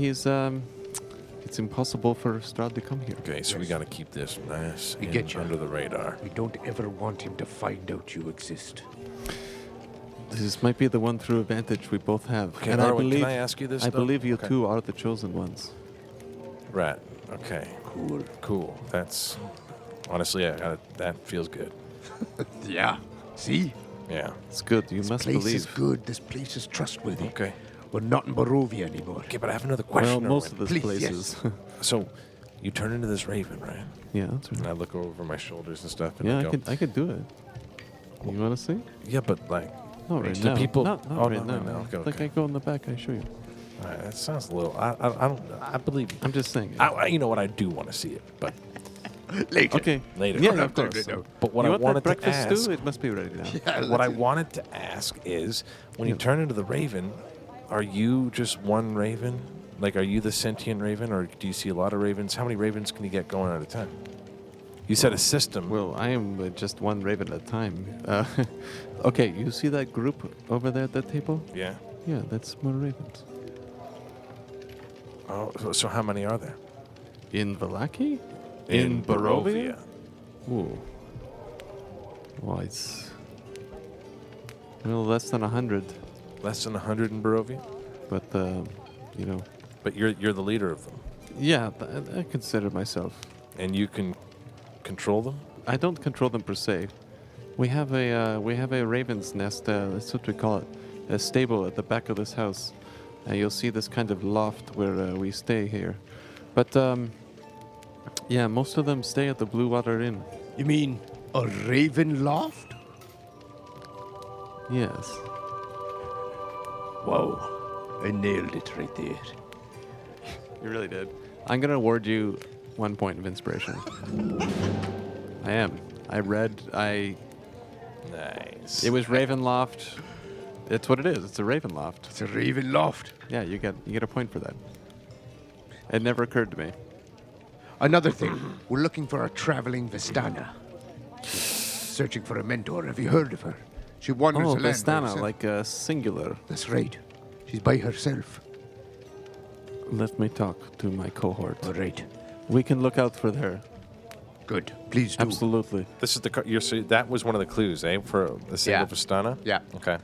it's impossible for Strahd to come here. okay, so we Yes. got to keep this nice We and get you. under the radar. we don't ever want him to find out you exist. This might be the one true advantage we both have. Okay, and Arwen, can I ask you this? I though? believe you Okay. two are the chosen ones. Right. Okay. Cool. Cool. That's honestly, that feels good. Yeah. See? Yeah. It's good. You This must place believe. is good. This place is trustworthy. Okay. We're not in Barovia anymore. Okay, but I have another Well, question. most Arwen. of this Please, places. So, you turn into this raven, right? Yeah, that's And right. I look over my shoulders and stuff, and Yeah, I go, I could do it. You want to see? yeah, but like, Not right the now. people- Not oh, right not now. right now. Okay, Like okay. I go in the back, I show you. all right, that sounds a little. I believe you. I'm just saying. You know what? I do want to see it, but Later. Okay. later. Yeah, Don't have of time course. right now. But what you I want wanted that to breakfast ask, stew? It must be ready now. Yeah, what I let's- wanted to ask is, when you Yeah. turn into the raven, are you just one raven? Like, are you the sentient raven, or do you see a lot of ravens? How many ravens can you get going at a time? You said a system. Well, I am just one raven at a time. Okay, you see that group over there at that table? Yeah. Yeah, that's more ravens. Oh, so how many are there? In Vallaki? Ooh. Well, it's... Well, less than 100. Less than 100 in Barovia? But, you know... But you're the leader of them, Yeah, I consider myself. and you can control them. I don't control them per se. We have a raven's nest. That's what we call it. A stable at the back of this house. You'll see this kind of loft where we stay here. But yeah, most of them stay at the Blue Water Inn. You mean a raven loft? Yes. Wow. I nailed it right there. You really did. I'm gonna award you 1 point of inspiration. I am. Nice. It was Ravenloft. It's what it is. It's a Ravenloft. It's a raven loft. Yeah, you get a point for that. It never occurred to me. Another thing, we're looking for a traveling Vistana. She's searching for a mentor. Have you heard of her? She wanders Oh, the land by Vistana, herself. like a singular. That's right. She's by herself. Let me talk to my cohort. All right. We can look out for her. Good. Please do. Absolutely. This is that was one of the clues, eh, for the single Yeah. Vistana? Yeah. Okay.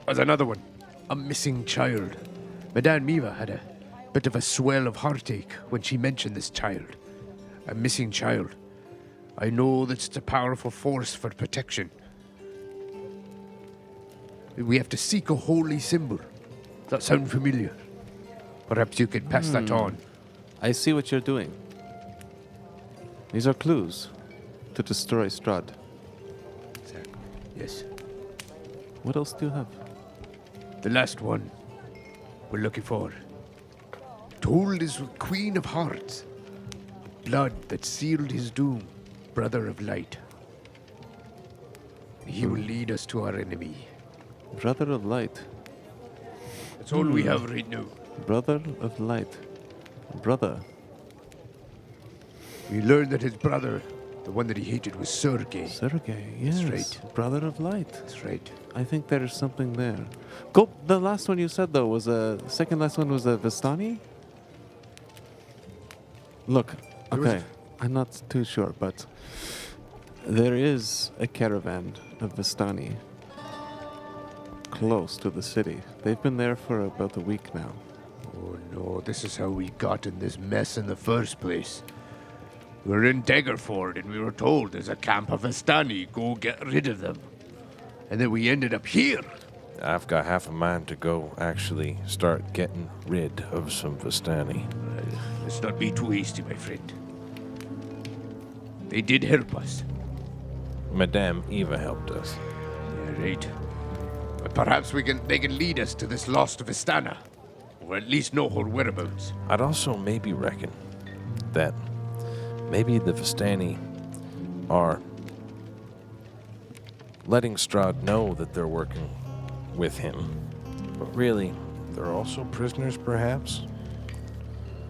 There's another one. A missing child. Madame Miva had a bit of a swell of heartache when she mentioned this child. A missing child. I know that it's a powerful force for protection. We have to seek a holy symbol. Does that sound familiar? Perhaps you could pass that on. I see what you're doing. These are clues to destroy Strahd. Exactly. Yes. What else do you have? The last one we're looking for. Told is Queen of Hearts. Blood that sealed his doom, brother of light. He will lead us to our enemy. Brother of light. That's all we have right now. Brother of light. Brother. We learned that his brother, the one that he hated, was Sergei. Sergei, yes. right. Brother of light. That's right. I think there's something there. Go. The last one you said, though, was second last one was a Vistani? Look, was okay. a- I'm not too sure, but there is a caravan of Vistani close to the city. They've been there for about a week now. Oh no, this is how we got in this mess in the first place. We were in Daggerford and we were told there's a camp of Vistani, go get rid of them. And then we ended up here. I've got half a mind to go actually start getting rid of some Vistani. Let's not be too hasty, my friend. They did help us. Madame Eva helped us. Yeah, right. But perhaps they can lead us to this lost Vistana. Or at least know her whereabouts. I'd also maybe reckon that maybe the Vistani are letting Strahd know that they're working with him. But really, they're also prisoners, perhaps?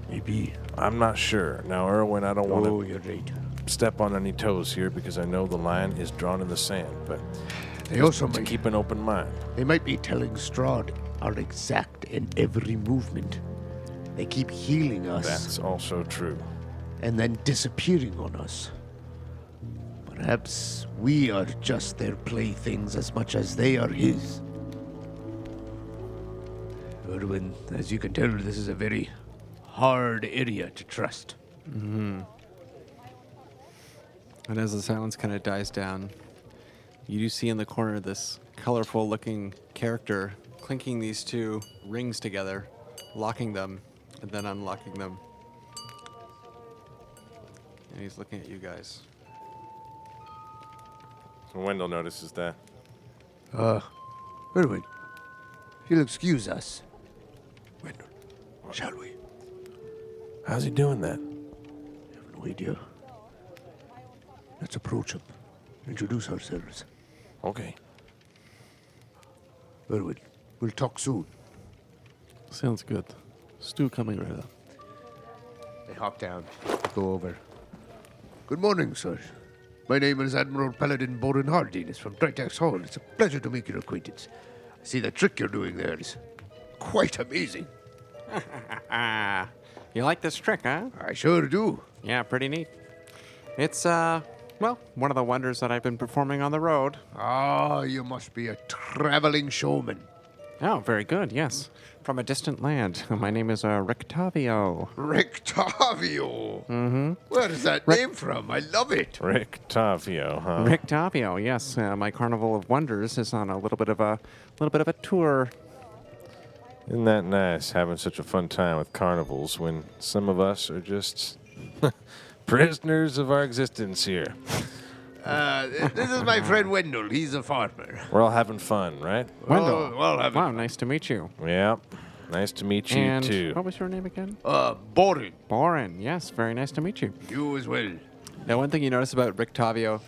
Maybe. I'm not sure. Now, Erwin, I don't want Oh, to you're right. step on any toes here because I know the line is drawn in the sand, but They also to might, keep an open mind. they might be telling Strahd our exact and every movement. They keep healing us That's also true. and then disappearing on us. Perhaps we are just their playthings as much as they are his. Erwin, as you can tell, this is a very hard area to trust. And as the silence kind of dies down, you do see in the corner this colorful looking character clinking these two rings together, locking them, and then unlocking them. And he's looking at you guys. Wendell notices that. Erwin, if you'll excuse us. Wendell, shall we? How's he doing that? I have no idea. Let's approach him. Introduce ourselves. Okay. Erwin, we'll talk soon. Sounds good. Stu coming right up. They hop down, go over. Good morning, sir. My name is Admiral Paladin Baron Vargas from Tritax Hall. It's a pleasure to make your acquaintance. I see the trick you're doing there is quite amazing. You like this trick, huh? I sure do. Yeah, pretty neat. It's, well, one of the wonders that I've been performing on the road. Ah, you must be a traveling showman. Oh, very good, yes. From a distant land. My name is Rictavio. Rictavio. Mm-hmm. Where is that name from? I love it. Rick Tavio, huh? Rictavio, yes. My Carnival of Wonders is on a little bit of a tour. Isn't that nice, having such a fun time with carnivals when some of us are just prisoners of our existence here? This is my friend Wendell. He's a farmer. We're all having fun, right? Wendell. well, have Wow, nice to meet you. Yep. Nice to meet you, And too. what was your name again? Boring. Borin. Yes, very nice to meet you. You as well. Now, one thing you notice about Rictavio,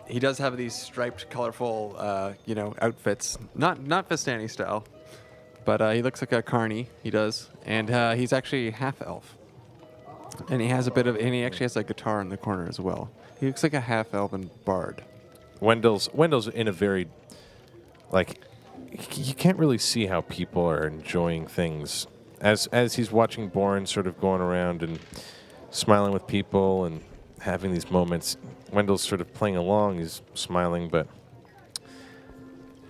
he does have these striped, colorful, outfits. Not Vistani style, but he looks like a carny. He does, and he's actually half elf. And he actually has a guitar in the corner as well. He looks like a half elven bard. Wendell's in a very, like, you can't really see how people are enjoying things. As he's watching Bourne sort of going around and smiling with people and having these moments, Wendell's sort of playing along. He's smiling, but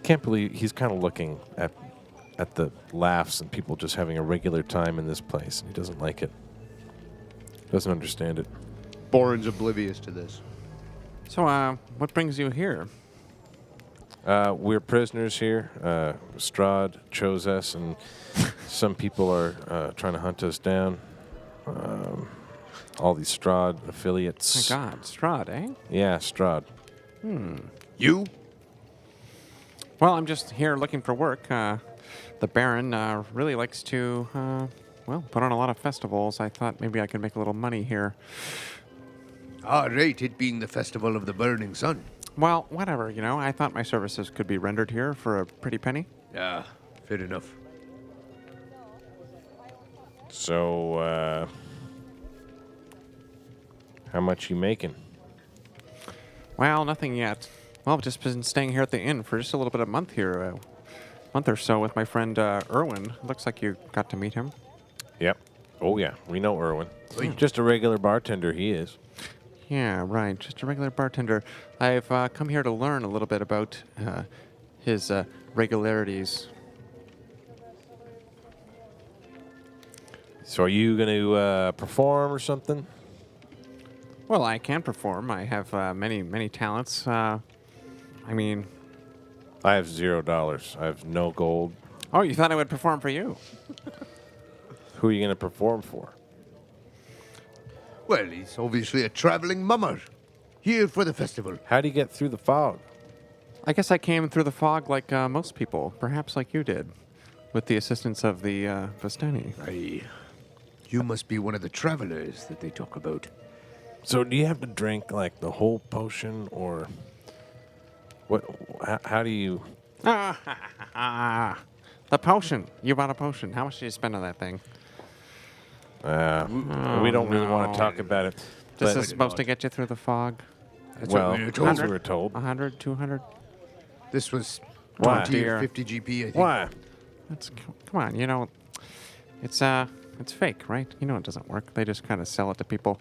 can't believe he's kind of looking at the laughs and people just having a regular time in this place. He doesn't like it. Doesn't understand it. Boren's oblivious to this. So, what brings you here? We're prisoners here. Strahd chose us, and some people are trying to hunt us down. All these Strahd affiliates. My God, Strahd, eh? Yeah, Strahd. You? Well, I'm just here looking for work. The Baron really likes to, put on a lot of festivals. I thought maybe I could make a little money here. Ah, right. It being the festival of the burning sun. Well, whatever, I thought my services could be rendered here for a pretty penny. Yeah, fair enough. So, how much you making? Well, nothing yet. Well, I've just been staying here at the inn for just a little bit of a month here. Month or so with my friend Erwin. Looks like you got to meet him. Yep. Oh, yeah. We know Erwin. Just a regular bartender, he is. Yeah, right. Just a regular bartender. I've come here to learn a little bit about his regularities. So are you going to perform or something? Well, I can perform. I have many talents. I mean... I have $0. I have no gold. Oh, you thought I would perform for you? Who are you going to perform for? Well, he's obviously a traveling mummer. Here for the festival. How do you get through the fog? I guess I came through the fog like most people. Perhaps like you did. With the assistance of the Vistani. Aye. You must be one of the travelers that they talk about. So do you have to drink, like, the whole potion, or... What? How do you... The potion. You bought a potion. How much did you spend on that thing? we don't really want to talk about it. This but- is supposed to get you through the fog. That's well, what we were that's what told. we were told. 100, 200? This was Why? 20 Dear. or 50 GP, I think. Why? Come on, it's fake, right? You know it doesn't work. They just kind of sell it to people.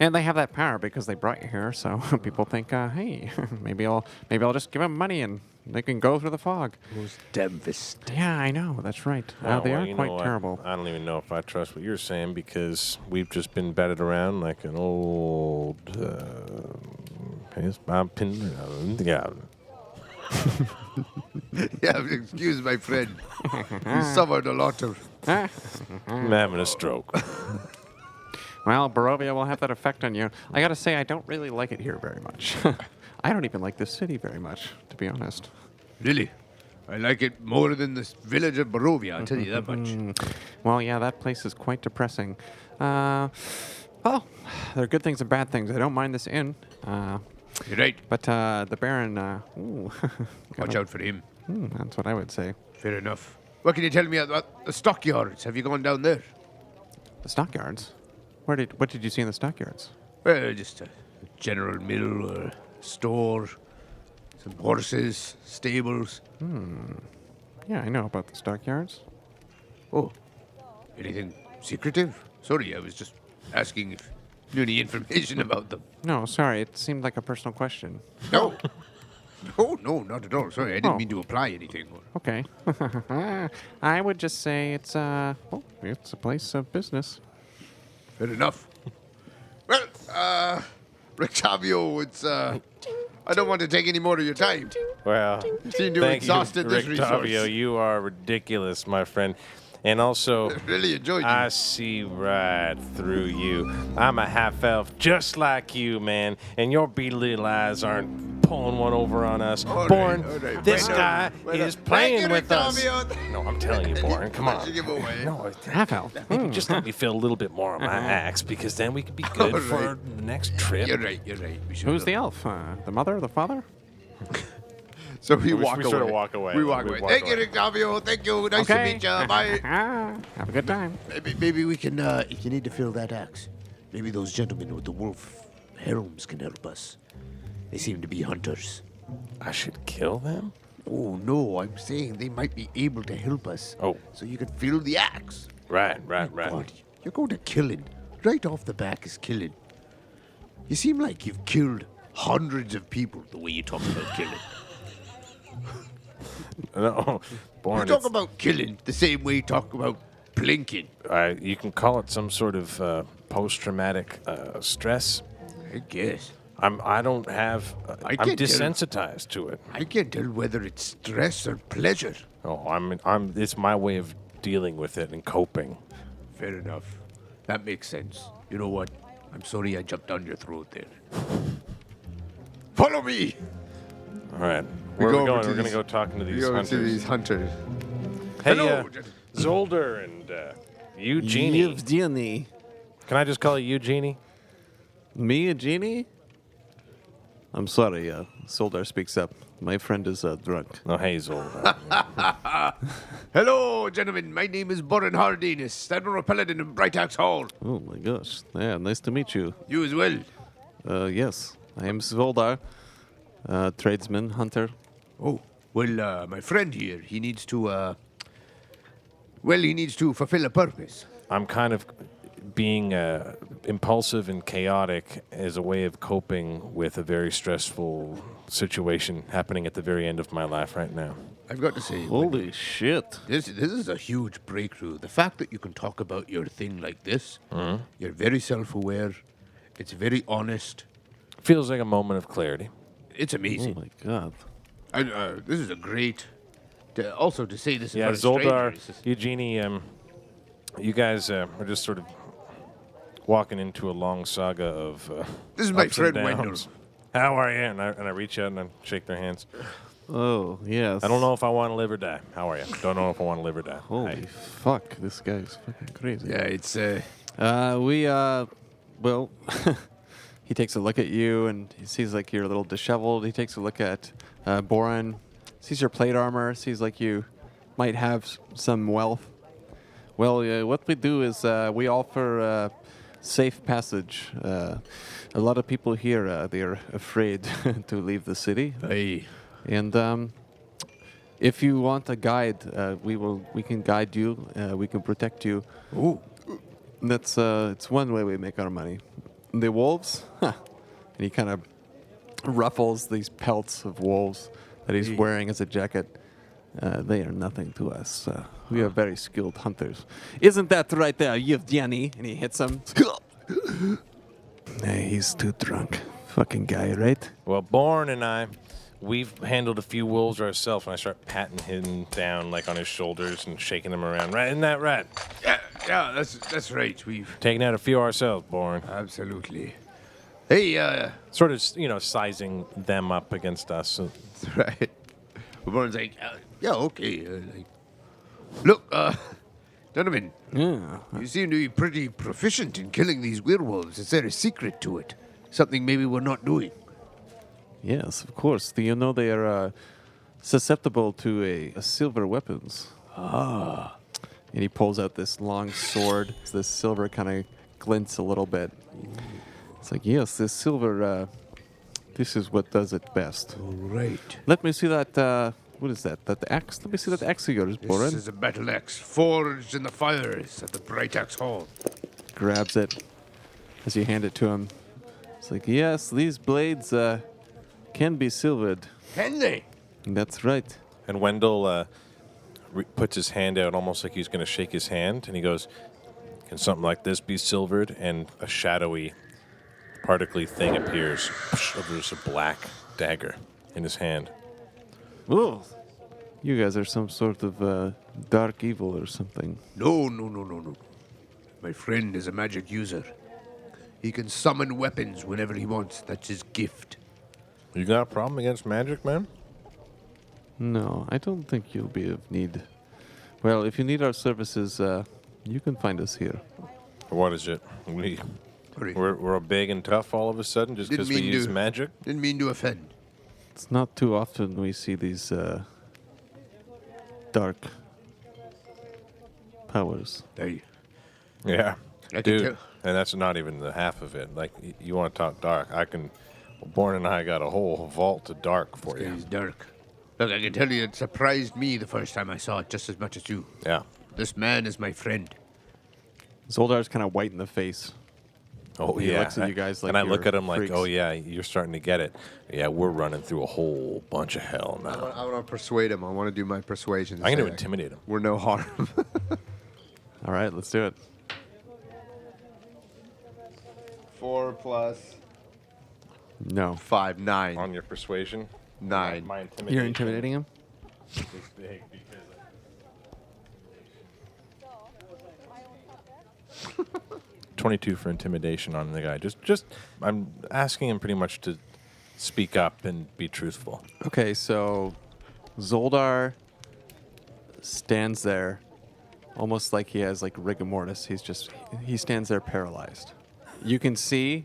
And they have that power because they brought you here, so people think, hey, maybe I'll just give them money and they can go through the fog. Those damn Vist. Yeah, I know. That's right. Oh, They well, are you know quite what? terrible. I don't even know if I trust what you're saying because we've just been batted around like an old... yeah. Yeah, excuse my friend. You suffered a lot of... I'm having a stroke. Well, Barovia will have that effect on you. I gotta say, I don't really like it here very much. I don't even like this city very much, to be honest. Really? I like it more than this village of Barovia, I'll tell you that much. Well, yeah, that place is quite depressing. Well, there are good things and bad things. I don't mind this inn. You're right. But the Baron, ooh, Watch out for him. that's what I would say. Fair enough. What can you tell me about the stockyards? Have you gone down there? The stockyards? What did you see in the stockyards? Well, just a general mill or store, some horses, stables. Yeah, I know about the stockyards. Oh, anything secretive? Sorry, I was just asking if you knew any information about them. No, sorry, it seemed like a personal question. No. No, not at all. Sorry, I didn't Oh. mean to apply anything. Okay. I would just say it's a place of business. Fair enough. Well, Rictavio, it's, I don't want to take any more of your time. Well, You seem to have thank exhausted you, this Rick resource. Tavio. You are ridiculous, my friend. And also, Really enjoyed you. I see right through you. I'm a half elf just like you, man. And your beady little eyes aren't pulling one over on us. All right, Born, all right. this Well guy done, well is done. playing Thank you, with us. Rictavio. No, I'm telling you, Born. Come on. Punching him away. No, Half elf. maybe just let me feel a little bit more on my axe, because then we could be good All for right. our next trip. You're right. We should Who's have- the elf? The mother, the father? So we We walk away. sort of walk away. We walk We away. walk Thank you, away. Rictavio. Thank you. Nice to meet you. Bye. Have a good time. Maybe we can, if you need to fill that axe, maybe those gentlemen with the wolf helms can help us. They seem to be hunters. I should kill them? Oh, no, I'm saying they might be able to help us. Oh. So you can fill the axe. Right. God, you're going to killing. Right off the back is killing. You seem like you've killed hundreds of people the way you talk about killing. No, Born. You talk about killing the same way you talk about blinking. You can call it some sort of post-traumatic stress. I guess. I don't have. I I'm can't tell. desensitized to it. I can't tell whether it's stress or pleasure. Oh, I'm. It's my way of dealing with it and coping. Fair enough. That makes sense. You know what? I'm sorry I jumped down your throat there. Follow me! All right, where go are we over going? to We're gonna these- go talking to these hunters. hunters. Hey, Hello. Zolder and Eugenie. Eugenie. Can I just call you Eugenie? Me, a genie? I'm sorry, Soldar speaks up. My friend is drunk. No, Hazel. Hello, gentlemen. My name is Baron Vargas, Admiral Paladin in Bright Axe Hall. Oh my gosh. Yeah, nice to meet you. You as well. Yes, I am Soldar, tradesman, hunter. Oh, well, my friend here, he needs to fulfill a purpose. I'm kind of being impulsive and chaotic as a way of coping with a very stressful situation happening at the very end of my life right now. I've got to say, Holy shit. this is a huge breakthrough. The fact that you can talk about your thing like this, you're very self-aware, it's very honest. Feels like a moment of clarity. It's Oh amazing. my god. And this is a great... also, to say this in Yeah, front of Zoldar, strangers. Eugenie, you guys are just sort of walking into a long saga of This is my ups and friend Wendell. downs. How are you? And I reach out and I shake their hands. Oh, yes. I don't know if I want to live or die. How are you? Don't know if I want to live or die. Holy Hi. fuck, this guy's fucking crazy. Yeah, it's... Well, he takes a look at you and he sees like you're a little disheveled. He takes a look at Boran, sees your plate armor, sees like you might have some wealth. Well, what we do is we offer safe passage. A lot of people here, they're afraid to leave the city. Hey, And if you want a guide, we can guide you. We can protect you. ooh, That's it's one way we make our money. The wolves, and he kind of ruffles these pelts of wolves that he's wearing as a jacket. They are nothing to us. We are very skilled hunters. Isn't that right there, Yevgeny? And he hits him. Hey, he's too drunk. Fucking guy, right? Well, Born and I, we've handled a few wolves ourselves, and I start patting him down like on his shoulders and shaking him around. Right? Isn't that right? yeah, that's right. We've Taking out a few ourselves, Born. absolutely. Hey, Sort of, sizing them up against us. that's right. Everyone's like, yeah, okay. Look, gentlemen, Yeah. you seem to be pretty proficient in killing these werewolves. Is there a secret to it? Something maybe we're not doing? Yes, of course. Do you know they are susceptible to a silver weapons? Ah. And he pulls out this long sword. This silver kind of glints a little bit. It's like, yes, this silver, this is what does it best. All right. Let me see that, what is that? That axe? Let me see that axe of yours, This Boran. is a battle axe forged in the fires at the Bright Axe Hall. Grabs it as you hand it to him. It's like, yes, these blades can be silvered. Can they? That's right. And Wendell puts his hand out almost like he's going to shake his hand, and he goes, "Can something like this be silvered?" And a shadowy, particly thing appears. There's a black dagger in his hand. Oh, you guys are some sort of dark evil or something. No. My friend is a magic user. He can summon weapons whenever he wants. That's his gift. You got a problem against magic, man? No, I don't think you'll be of need. Well, if you need our services, you can find us here. What is it? We're big and tough all of a sudden just Didn't because we mean use to. magic? Didn't mean to offend. It's not too often we see these dark powers. Hey, Yeah. I can Dude, tell. and that's not even the half of it. Like, you want to talk dark, Born and I got a whole vault of dark for you. He's dark. Look, I can tell you it surprised me the first time I saw it just as much as you. Yeah. This man is my friend. Zoldar's kind of white in the face. Oh, He yeah. looks at you guys like and I look you're at him like, freaks. oh, yeah, you're starting to get it. Yeah, we're running through a whole bunch of hell now. I want to persuade him. I want to do my persuasion. I'm going to say, intimidate him. We're no harm. All right, let's do it. 4 plus No. 5, 9. On your persuasion? 9. My intimidation. You're intimidating him? is big because 22 for intimidation on the guy. Just I'm asking him pretty much to speak up and be truthful. Okay, so Zoldar stands there almost like he has like rigor mortis. He stands there paralyzed. You can see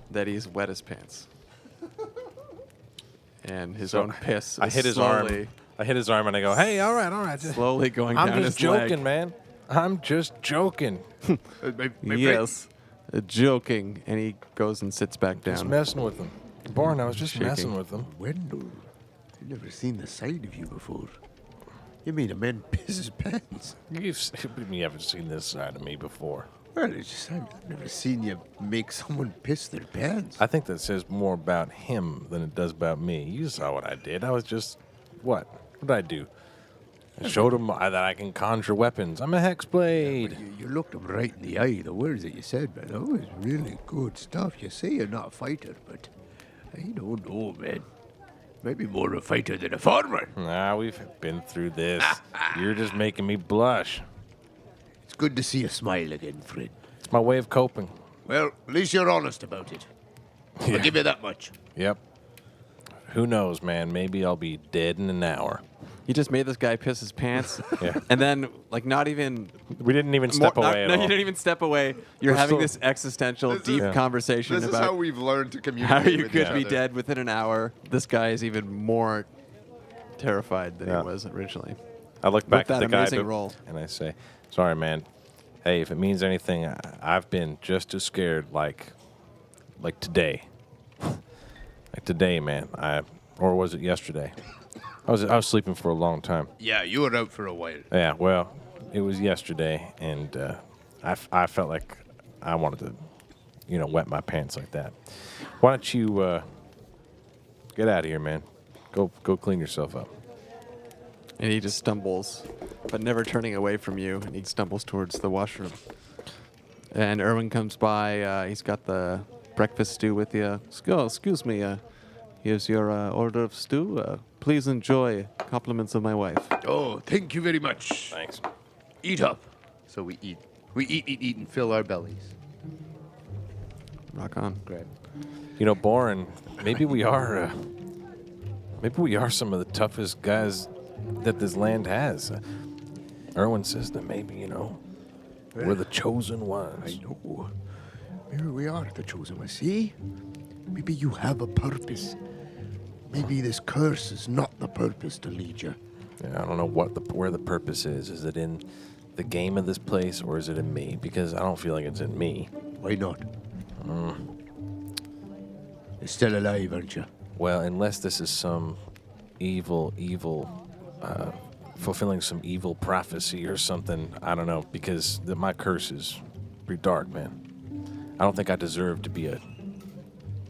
that he's wet his pants. and his So own piss. I is hit his slowly, arm. I hit his arm and I go, "Hey, all right. slowly going I'm down just his leg. joking, man. I'm just joking. Yes, joking, and he goes and sits back Just down. messing with him. Born, I was just Shaking. messing with him. Wendell, I've never seen the side of you before. You mean a man piss his pants? You haven't seen this side of me before. Well, it's just I've never seen you make someone piss their pants. I think that says more about him than it does about me. You saw what I did. I was just, what? What did I do? I showed him that I can conjure weapons. I'm a hexblade. You looked him right in the eye. The words that you said, man, that was really good stuff. You say you're not a fighter, but I don't know, man. Maybe more a fighter than a farmer. Nah, we've been through this. You're just making me blush. It's good to see you smile again, friend. It's my way of coping. Well, at least you're honest about it. I'll give you that much. Yep. Who knows, man? Maybe I'll be dead in an hour. You just made this guy piss his pants, Yeah. and then not even We didn't even step away at no, all. you didn't even step away. You're We're having still- this existential, This is- deep Yeah. conversation This is how about we've learned to how communicate you with could each be other. dead within an hour. This guy is even more terrified than Yeah. he was originally. I look back that at the guy amazing roll. and I say, "Sorry, man. Hey, if it means anything, I've been just as scared like today. Like today, man. Or was it yesterday? I was sleeping for a long time. Yeah, you were out for a while. Yeah, well, it was yesterday, and I felt like I wanted to, wet my pants like that. Why don't you get out of here, man? Go clean yourself up." And he just stumbles, but never turning away from you, and he stumbles towards the washroom. And Erwin comes by. He's got the breakfast stew with you. Excuse me. Here's your order of stew. Please enjoy. Compliments of my wife. Oh, thank you very much. Thanks. Eat up. So we eat. We eat, and fill our bellies. Rock on. Great. Boren, maybe we are some of the toughest guys that this land has. Erwin says that maybe, we're the chosen ones. I know. Maybe we are the chosen ones. See? Maybe you have a purpose. Maybe this curse is not the purpose to lead you. Yeah, I don't know where the purpose is. Is it in the game of this place, or is it in me? Because I don't feel like it's in me. Why not? You're still alive, aren't you? Well, unless this is some evil, fulfilling some evil prophecy or something. I don't know, because my curse is pretty dark, man. I don't think I deserve to be a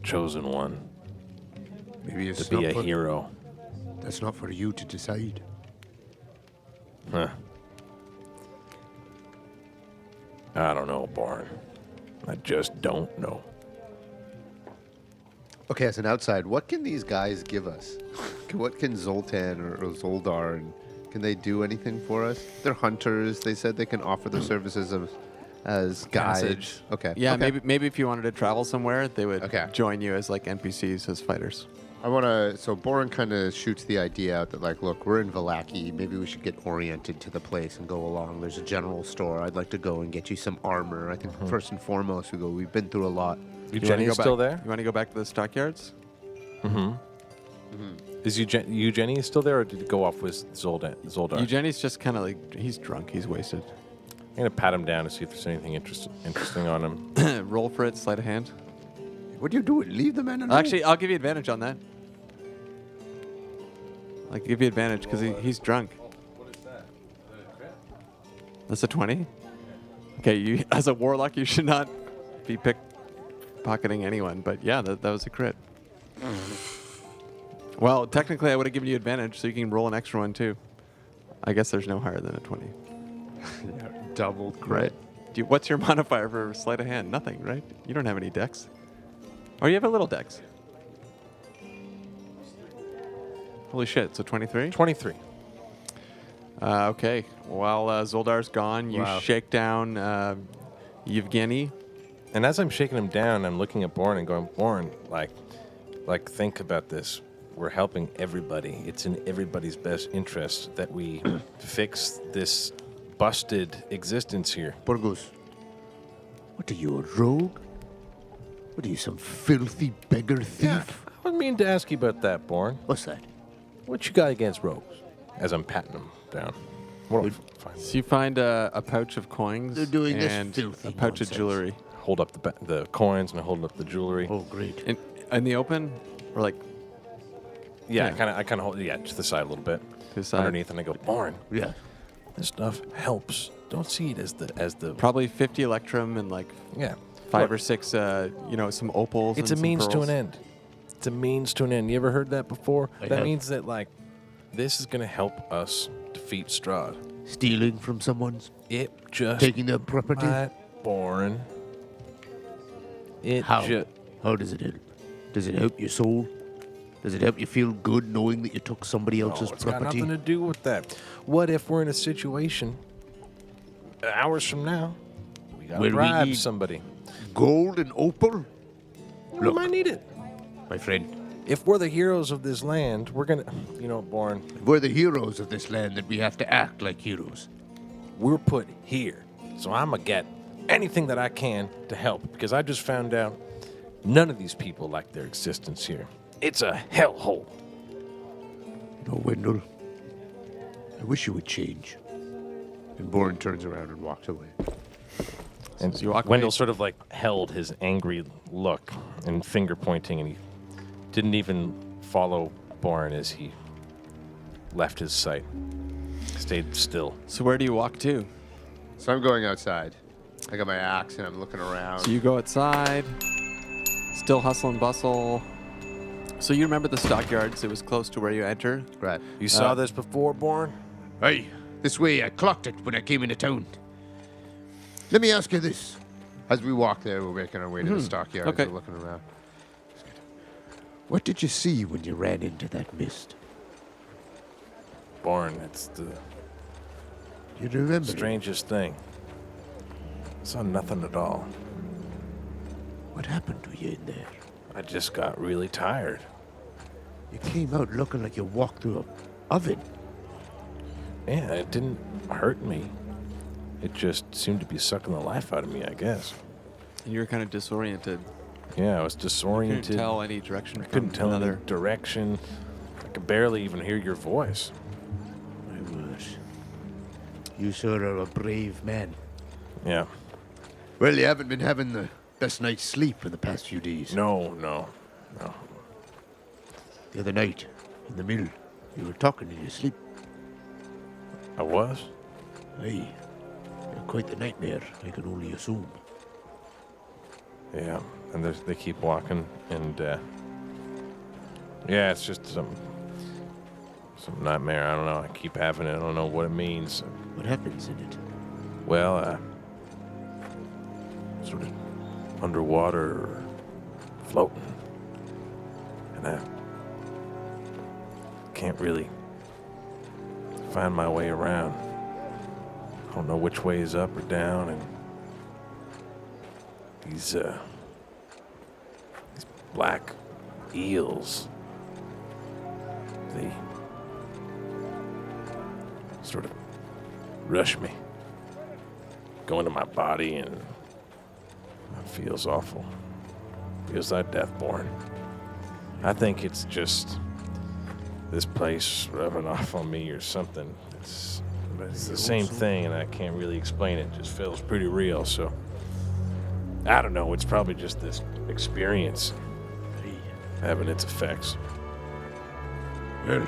chosen one, Maybe it's to be not a for, hero. That's not for you to decide. Huh. I don't know, Barn. I just don't know. Okay, as an outside, what can these guys give us? What can Zoltan or Zoldar, and can they do anything for us? They're hunters. They said they can offer their services as guides. Passage. Okay. Yeah, okay. maybe if you wanted to travel somewhere, they would Okay. join you as like NPCs, as fighters. I want to. So Boren kind of shoots the idea out that, like, look, we're in Vallaki. Maybe we should get oriented to the place and go along. There's a general store. I'd like to go and get you some armor. I think first and foremost, we've been through a lot. You wanna Jenny's go still back- there? You want to go back to the stockyards? Is Jenny still there, or did he go off with Zoldar? Eugenie's just kind of like, he's drunk, he's wasted. I'm going to pat him down to see if there's anything interesting on him. Roll for it, sleight of hand. What are you doing? Leave the man alone. Actually, I'll give you advantage on that. I'll give you advantage because he's drunk. What is that? That's a 20? Okay, you as a warlock, you should not be pickpocketing anyone, but yeah, that was a crit. Well, technically, I would have given you advantage, so you can roll an extra one too. I guess there's no higher than a 20. Double crit. What's your modifier for sleight of hand? Nothing, right? You don't have any dex. Or you have a little dex. Holy shit, so 23? 23. Okay, while Zoldar's gone, you Wow. shake down Yevgeny. And as I'm shaking him down, I'm looking at Born and going, Born, like think about this. We're helping everybody. It's in everybody's best interest that we fix this busted existence here. Burgos, what are you, a rogue? What are you, some filthy beggar thief? Yeah. I mean to ask you about that, Bourne. What's that? What you got against rogues? As I'm patting them down. What do I find? So you find a pouch of coins They're doing this and filthy a pouch nonsense. of jewelry. Hold up the coins and I hold up the jewelry. Oh, great. In the open, or like Yeah, Yeah. I kind of hold to the side a little bit, to the side? underneath, and I go, Bourne, Yeah. this stuff helps. Don't see it as the Probably 50 electrum and like yeah. 5 Look, or 6, some opals. It's a and some means to pearls. an end. It's a means to an end. You ever heard that before? I That have. means that like this is gonna help us defeat Strahd. Stealing from someone's, It just taking their property. might, Bourne. It How? ju- How does it help? Does it help your soul? Does it help you feel good knowing that you took somebody else's it's got property? nothing to do with that. What if we're in a situation hours from now? We gotta Where we bribe need- somebody. Gold and opal? We Look. might need it. My friend, If we're the heroes of this land, we're gonna, Bourne, we're the heroes of this land and we have to act like heroes. we're put here. So I'm gonna get anything that I can to help because I just found out none of these people like their existence here. It's a hellhole. You know, Wendell, I wish you would change. And Bourne turns around and walks away. And you walk Wendell away. sort of like held his angry look and finger pointing, and he didn't even follow Bourne as he left his sight. Stayed still. So where do you walk to? So I'm going outside. I got my axe and I'm looking around. So you go outside, still hustle and bustle. So you remember the stockyards? It was close to where you enter. Right. You saw this before, Bourne? Hey, this way, I clocked it when I came into town. Let me ask you this. As we walk there, we're making our way to the stockyard. Okay. We're looking around. What did you see when you ran into that mist? Bourne, it's the You remember? it? strangest thing. I saw nothing at all. What happened to you in there? I just got really tired. You came out looking like you walked through an oven. Yeah, it didn't hurt me. It just seemed to be sucking the life out of me, I guess. And you were kind of disoriented. Yeah, I was Couldn't disoriented. tell any direction. I couldn't from tell another. any direction. I could barely even hear your voice. My word. You sure are a brave man. Yeah. Well, you haven't been having the best night's sleep in the past few days. No. The other night, in the mill, you were talking in your sleep. I was? Hey, you're quite the nightmare, I can only assume. Yeah. And they keep walking, and yeah, it's just some nightmare. I don't know. I keep having it. I don't know what it means. What happens in it? Well, sort of underwater or floating, and I can't really find my way around. I don't know which way is up or down, and these black eels, they sort of rush me, go into my body, and it feels awful. Feels like death, Bourne. I think it's just this place rubbing off on me or something. It's the same thing, and I can't really explain it. It just feels pretty real, so I don't know. It's probably just this experience having its effects. Well,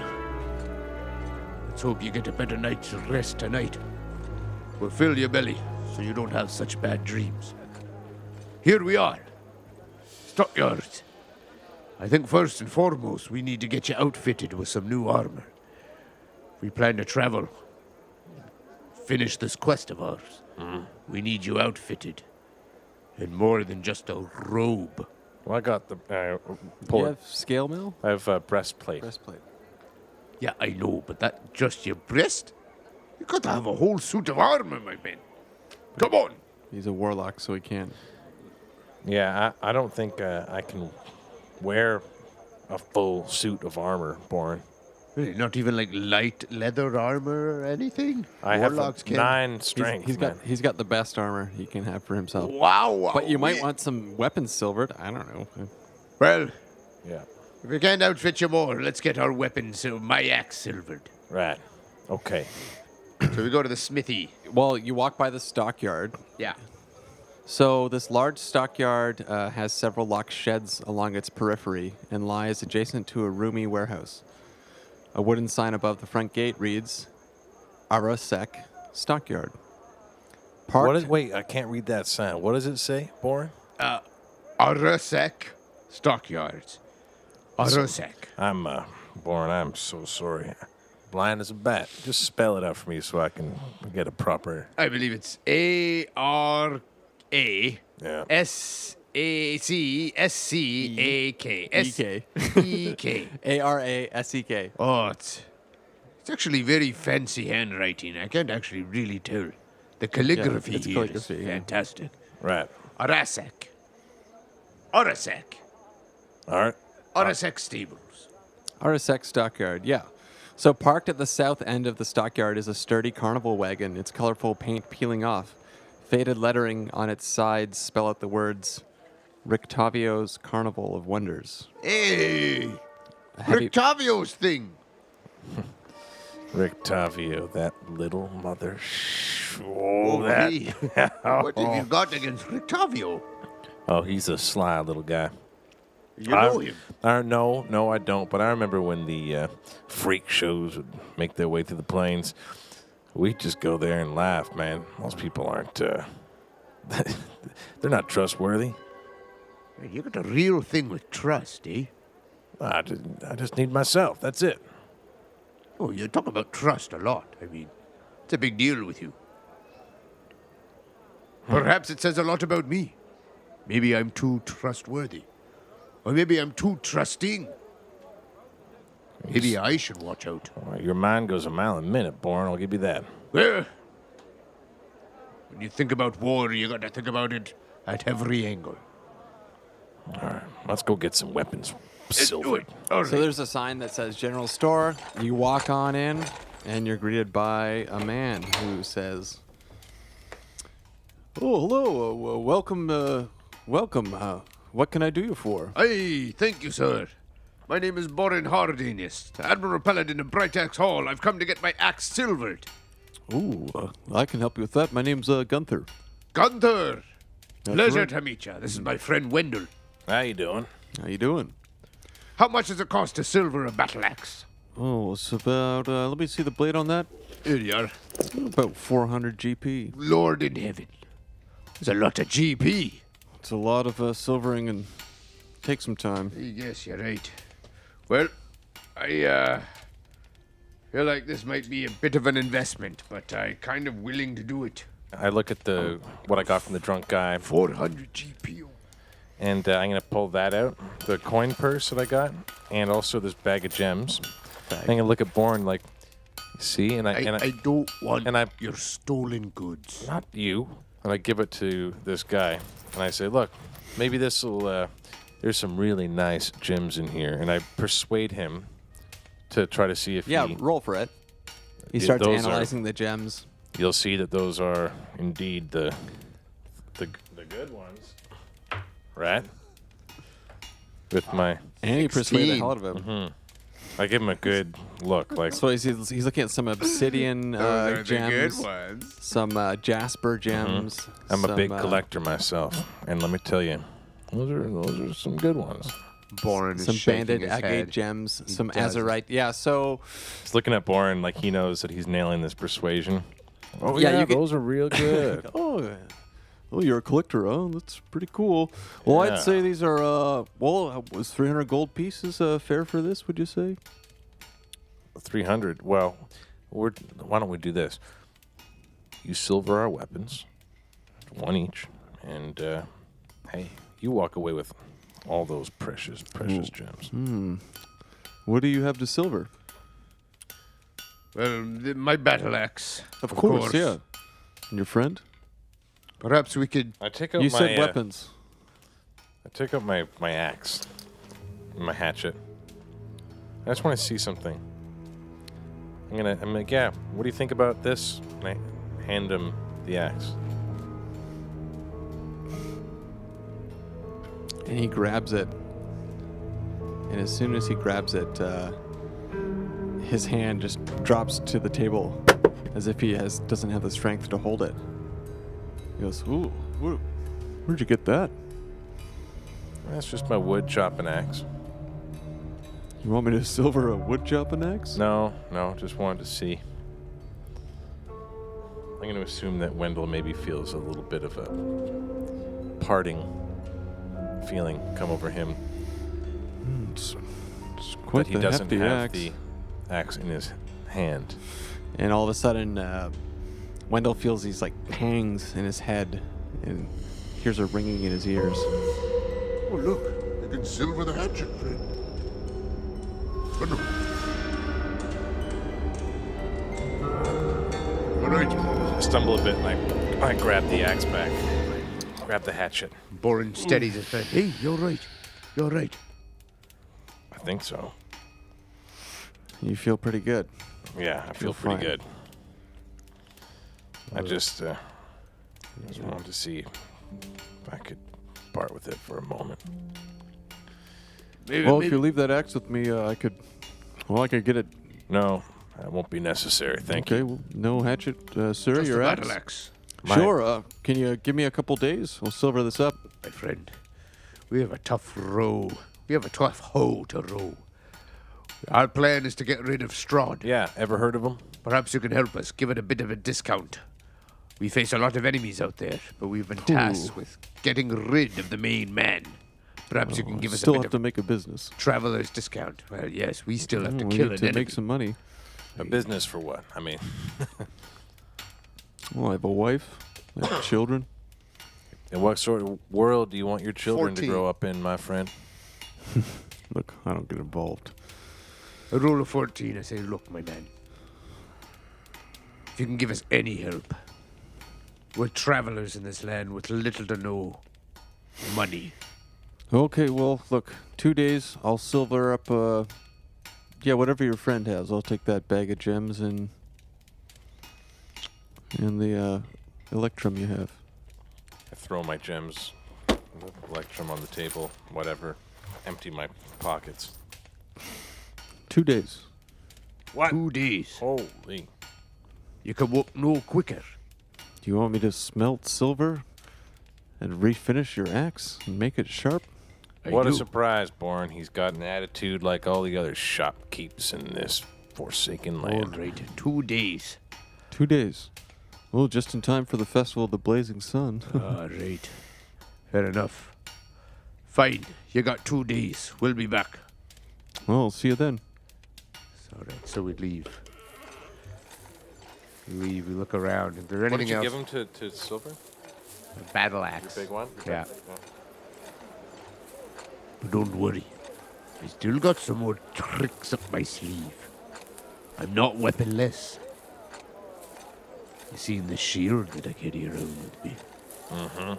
let's hope you get a better night's rest tonight. We'll fill your belly so you don't have such bad dreams. Here we are. Stockyards. I think first and foremost, we need to get you outfitted with some new armor. If we plan to travel, finish this quest of ours, we need you outfitted. And more than just a robe. Well, I got the Do pull you it. have scale mail? I have a breastplate. Breastplate. Yeah, I know, but that just your breast? You got to have a whole suit of armor, my man. Come on. He's a warlock, so he can't. Yeah, I don't think I can wear a full suit of armor, Bourne. Really, not even like light leather armor or anything? I have Warlocks a can. 9 strength, He's man. got the best armor he can have for himself. Wow. But you might want some weapons silvered. I don't know. Well, Yeah. If we can't outfit you more, let's get our weapons, so my axe silvered. Right. Okay. So we go to the smithy. Well, you walk by the stockyard. Yeah. So this large stockyard has several locked sheds along its periphery and lies adjacent to a roomy warehouse. A wooden sign above the front gate reads, Arasek Stockyard. Parked. Wait, I can't read that sign. What does it say, Boren? Arasek Stockyards. Arasek. I'm, Boren, I'm so sorry. Blind as a bat. Just spell it out for me so I can get a proper... I believe it's A-R-A-S-A-C-S-C-A-K. E-K. E-K. Arasek. Oh, it's actually very fancy handwriting. I can't actually really tell. The calligraphy it's here calligraphy, is yeah. fantastic. Right. Arasek. Arasek. All right. Arasek Stables. Arasek Stockyard, yeah. So parked at the south end of the stockyard is a sturdy carnival wagon, its colorful paint peeling off. Faded lettering on its sides spell out the words, Rictavio's Carnival of Wonders. Hey! A heavy- Rictavio's thing. Rictavio, that little mother. Oh, that. me. What have you got against Rictavio? Oh, he's a sly little guy. You know him. No, I don't. But I remember when the freak shows would make their way through the plains. We'd just go there and laugh, man. Most people aren't. They're not trustworthy. You got a real thing with trust, eh? I just need myself. That's it. Oh, you talk about trust a lot. I mean, it's a big deal with you. Perhaps it says a lot about me. Maybe I'm too trustworthy. Or maybe I'm too trusting. Maybe I should watch out. Well, your mind goes a mile a minute, Bourne. I'll give you that. Well, when you think about war, you got to think about it at every angle. All right, let's go get some weapons. Silver. All right. So there's a sign that says General Store. You walk on in, and you're greeted by a man who says, "Oh, hello. Welcome. What can I do you for?" Aye, thank you, sir. My name is Baron Vargas, Admiral Paladin of Bright Axe Hall. I've come to get my axe silvered. Ooh, I can help you with that. My name's Gunther. Gunther! That's Pleasure right. to meet you. This is my friend Wendell. How you doing? How you doing? How much does it cost to silver a battle axe? Oh, it's about, let me see the blade on that. Here you are. About 400 GP. Lord in heaven. There's a lot of GP. It's a lot of silvering and takes some time. Yes, you're right. Well, I feel like this might be a bit of an investment, but I'm kind of willing to do it. I look at what I got from the drunk guy, 400 GP. and I'm gonna pull that out, the coin purse that I got, and also this bag of gems. I'm gonna look at Bourne like, see, and I don't want and I- your stolen goods. not you, and I give it to this guy, and I say, look, maybe this will. There's some really nice gems in here, and I persuade him to try to see if Yeah, roll for it. He Yeah, starts those are- analyzing the gems. you'll see that those are indeed the good ones, right? With my, And he persuaded the 16. hell out of him. I give him a good look, like So he's looking at some obsidian gems, ones. some jasper gems. I'm a some, big collector myself, and let me tell you, those are some good ones. Boren is Some shaking banded his agate head. gems, some does. azurite. Yeah, so He's looking at Boren like he knows that he's nailing this persuasion. Oh Yeah, yeah, you get- those are real good. oh, you're a collector, huh? That's pretty cool. Well, Yeah. I'd say these are was 300 gold pieces fair for this? Would you say? 300. Well, why don't we do this? You silver our weapons, one each, and hey, you walk away with all those precious gems. What do you have to silver? Well, my battle axe. Of course, yeah. And your friend? Perhaps we could. I take out You my said weapons. I take out my axe, my hatchet. I just want to see something. I'm like, yeah. What do you think about this? And I hand him the axe. And he grabs it. and as soon as he grabs it, his hand just drops to the table as if he doesn't have the strength to hold it. He goes, "Ooh, where'd you get that? That's just my wood chopping axe. You want me to silver a wood chopping axe?" No, just wanted to see. I'm going to assume that Wendell maybe feels a little bit of a parting feeling come over him. It's quite That he the doesn't hefty have axe. the axe in his hand. And all of a sudden, Wendell feels these like pangs in his head and hears a ringing in his ears. Oh, look, you can silver the hatchet, friend. Oh, no. All right. I stumble a bit and I grab the axe back. Grab the hatchet. Boren steadies his friend. Hey, you're right. You're right. I think so. You feel pretty good. Yeah, I feel You're pretty fine. good. I just wanted to see if I could part with it for a moment. Maybe, Well, if you leave that axe with me, I could get it. No, that won't be necessary. Thank Okay, you. well, no hatchet, sir. just Your a axe. battle axe, Sure. Can you give me a couple days? We'll silver this up. my friend. We have a tough row. We have a tough hoe to row. Our plan is to get rid of Strahd. Yeah, ever heard of him? Perhaps you can help us. Give it a bit of a discount. We face a lot of enemies out there, but we've been tasked with getting rid of the main man. Perhaps you can give us a Still bit have of to make a business. traveler's discount. Well, yes, we still have to We kill need an to enemy. make some money. A business for what? I mean, Well, I have a wife, I have children. in what sort of world do you want your children to 14. grow up in, my friend? Look, I don't get involved. A roll of 14, I say, look, my man. If you can give us any help. We're travelers in this land with little to no money. Okay, well, look, 2 days. I'll silver up. Whatever your friend has. I'll take that bag of gems and the electrum you have. I throw my gems, electrum on the table, whatever. Empty my pockets. 2 days. What? 2 days. Holy. You can walk no quicker. Do you want me to smelt silver and refinish your axe and make it sharp? What I a do. surprise, Bourne. He's got an attitude like all the other shopkeeps in this forsaken All land. right, 2 days. 2 days. Well, just in time for the Festival of the Blazing Sun. All right. Fair enough. Fine. You got 2 days. We'll be back. Well, I'll see you then. All right, so we leave. We look around. Is there What did anything you else? give him to Silver? A battle axe. Big one? Yeah. But don't worry. I still got some more tricks up my sleeve. I'm not weaponless. You seen the shield that I carry around with me? Mm-hmm.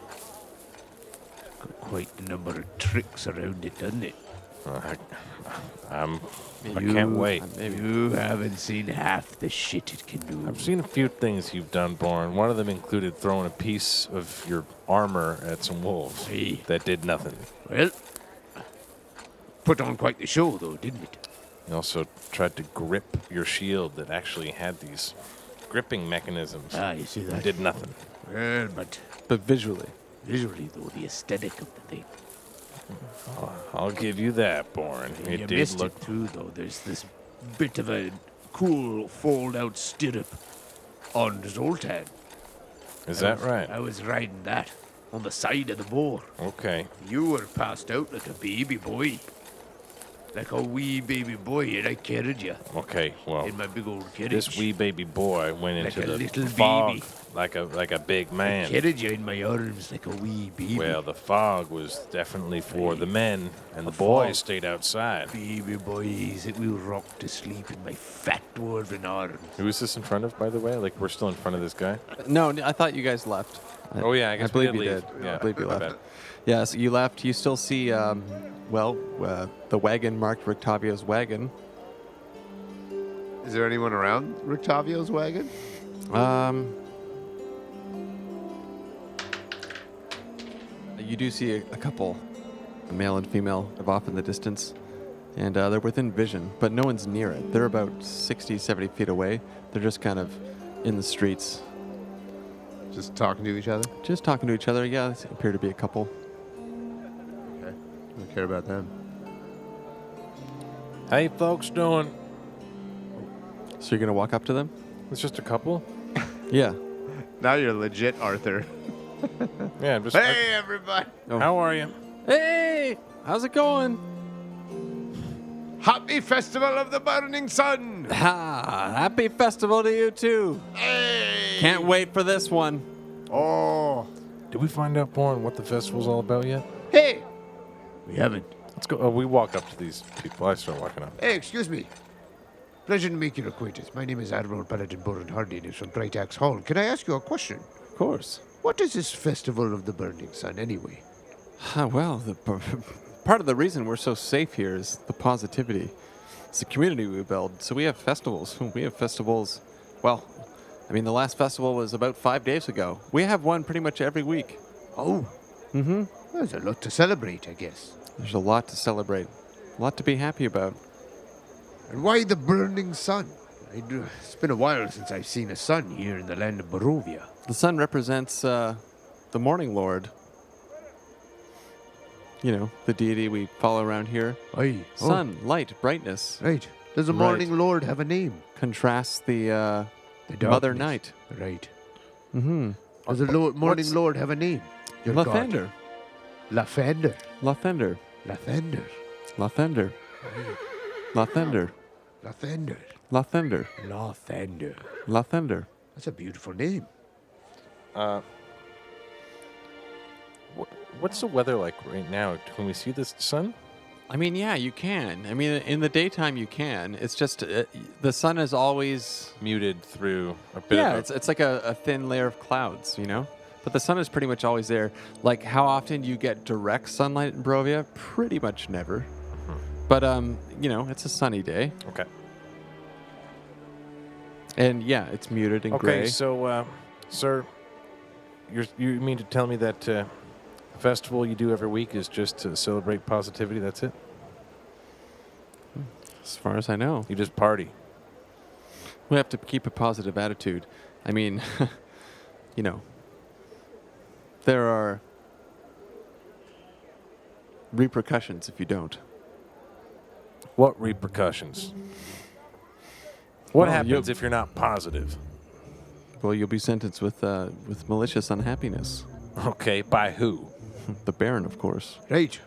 Got quite a number of tricks around it, doesn't it? I can't wait. You haven't seen half the shit it can do. I've seen a few things you've done, Bourne. One of them included throwing a piece of your armor at some wolves. Hey. That did nothing. Well, put on quite the show, though, didn't it? You also tried to grip your shield that actually had these gripping mechanisms. Ah, you see that? Did nothing. Well, but But visually. visually, though, the aesthetic of the thing. I'll give you that, Bourne. You It did missed look. it too, though. There's this bit of a cool fold-out stirrup on Zoltan. Is that right? I was riding that on the side of the boar. Okay. You were passed out like a baby boy. Like a wee baby boy, and I carried you Okay. Well, in my big old carriage. this wee baby boy went Like into a the little fog baby. like a big man. Carried you in my arms like a wee baby. Well, the fog was definitely for the men, and the The boys fog. stayed outside. Baby boys that will rock to sleep in my fat dwarven arms. Who is this in front of, by the way? Like, we're still in front of this guy? No, I thought you guys left. Oh, yeah, I guess we believe did you leave. did. Yeah, I believe you my left. bad. Yes, you left. You still see, the wagon marked Rictavio's wagon. Is there anyone around Rictavio's wagon? You do see a couple, a male and female, off in the distance. And they're within vision, but no one's near it. They're about 60, 70 feet away. They're just kind of in the streets. Just talking to each other? Just talking to each other. Yeah, they appear to be a couple. Okay. I don't care about them. How you folks doing? So you're going to walk up to them? It's just a couple? Yeah. Now you're legit Arthur. Yeah, just. Hey, everybody. How are you? Hey! How's it going? Happy Festival of the Burning Sun. Ha! Happy festival to you, too. Hey. Can't wait for this one. Oh. Did we find out, Bourne, what the festival's all about yet? Hey. We haven't. Let's go. We walk up to these people. I start walking up. Hey, excuse me. Pleasure to make your acquaintance. My name is Admiral Paladin Boren Hardin from Bright Axe Hall. Can I ask you a question? Of course. What is this Festival of the Burning Sun, anyway? Well, part of the reason we're so safe here is the positivity. It's the community we build. So we have festivals. We have festivals. Well, I mean, the last festival was about 5 days ago. We have one pretty much every week. Oh. Mm-hmm. There's a lot to celebrate, I guess. There's a lot to celebrate, a lot to be happy about. And why the burning sun? It's been a while since I've seen a sun here in the land of Barovia. The sun represents the Morning Lord. You know, the deity we follow around here. Aye. Sun, light, brightness. Oh, right. Does the Right. morning lord have a name? Contrasts the The Mother darkness. Night. Right. Mm-hmm. Does the morning what's- lord have a name? Your god. Lathander. Lathander. Lathander. Lathander. Lathander. Lathander. Lathander. Lathander. Lathander. Lathander. That's a beautiful name. What's the weather like right now? Can we see the sun? I mean, yeah, you can. I mean, in the daytime you can. It's just the sun is always Muted through a bit yeah. of It's like a thin layer of clouds, you know. But the sun is pretty much always there. Like how often you get direct sunlight in Barovia? Pretty much never. But you know, it's a sunny day, Okay. and yeah, it's muted and Okay, gray. so, sir, you mean to tell me that the festival you do every week is just to celebrate positivity? That's it? As far as I know, You just party? we have to keep a positive attitude. I mean, you know, there are repercussions if you don't. What repercussions? What Well, happens you- if you're not positive? Well, you'll be sentenced with malicious unhappiness. Okay, by who? The Baron, of course. Right.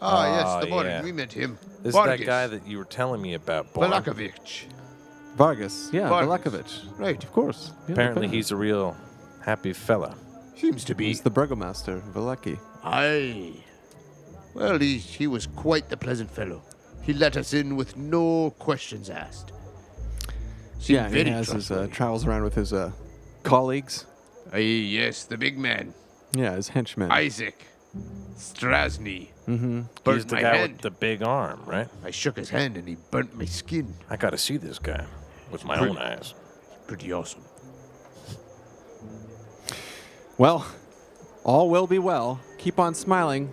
Yes, the Oh, morning. yeah. We met him. This Vargas. is that guy that you were telling me about, Bourne. Vallaki. Vargas, yeah, Vargas. Vallaki. Right. Of course. Yeah, the Apparently Baron. he's a real happy fella. Seems to be. He's the burgomaster, Vallaki. Aye. Well, he was quite the pleasant fellow. He let us in with no questions asked. Seemed Yeah, he very has his trustworthy. travels around with his colleagues. Aye, yes, the big man, Yeah, his henchmen. Isaac Strasny. Mm-hmm. He's Burnt the my guy hand. with the big arm, right? I shook his hand and he burnt my skin. I got to see this guy with my own eyes. Pretty awesome. Well, all will be well. Keep on smiling.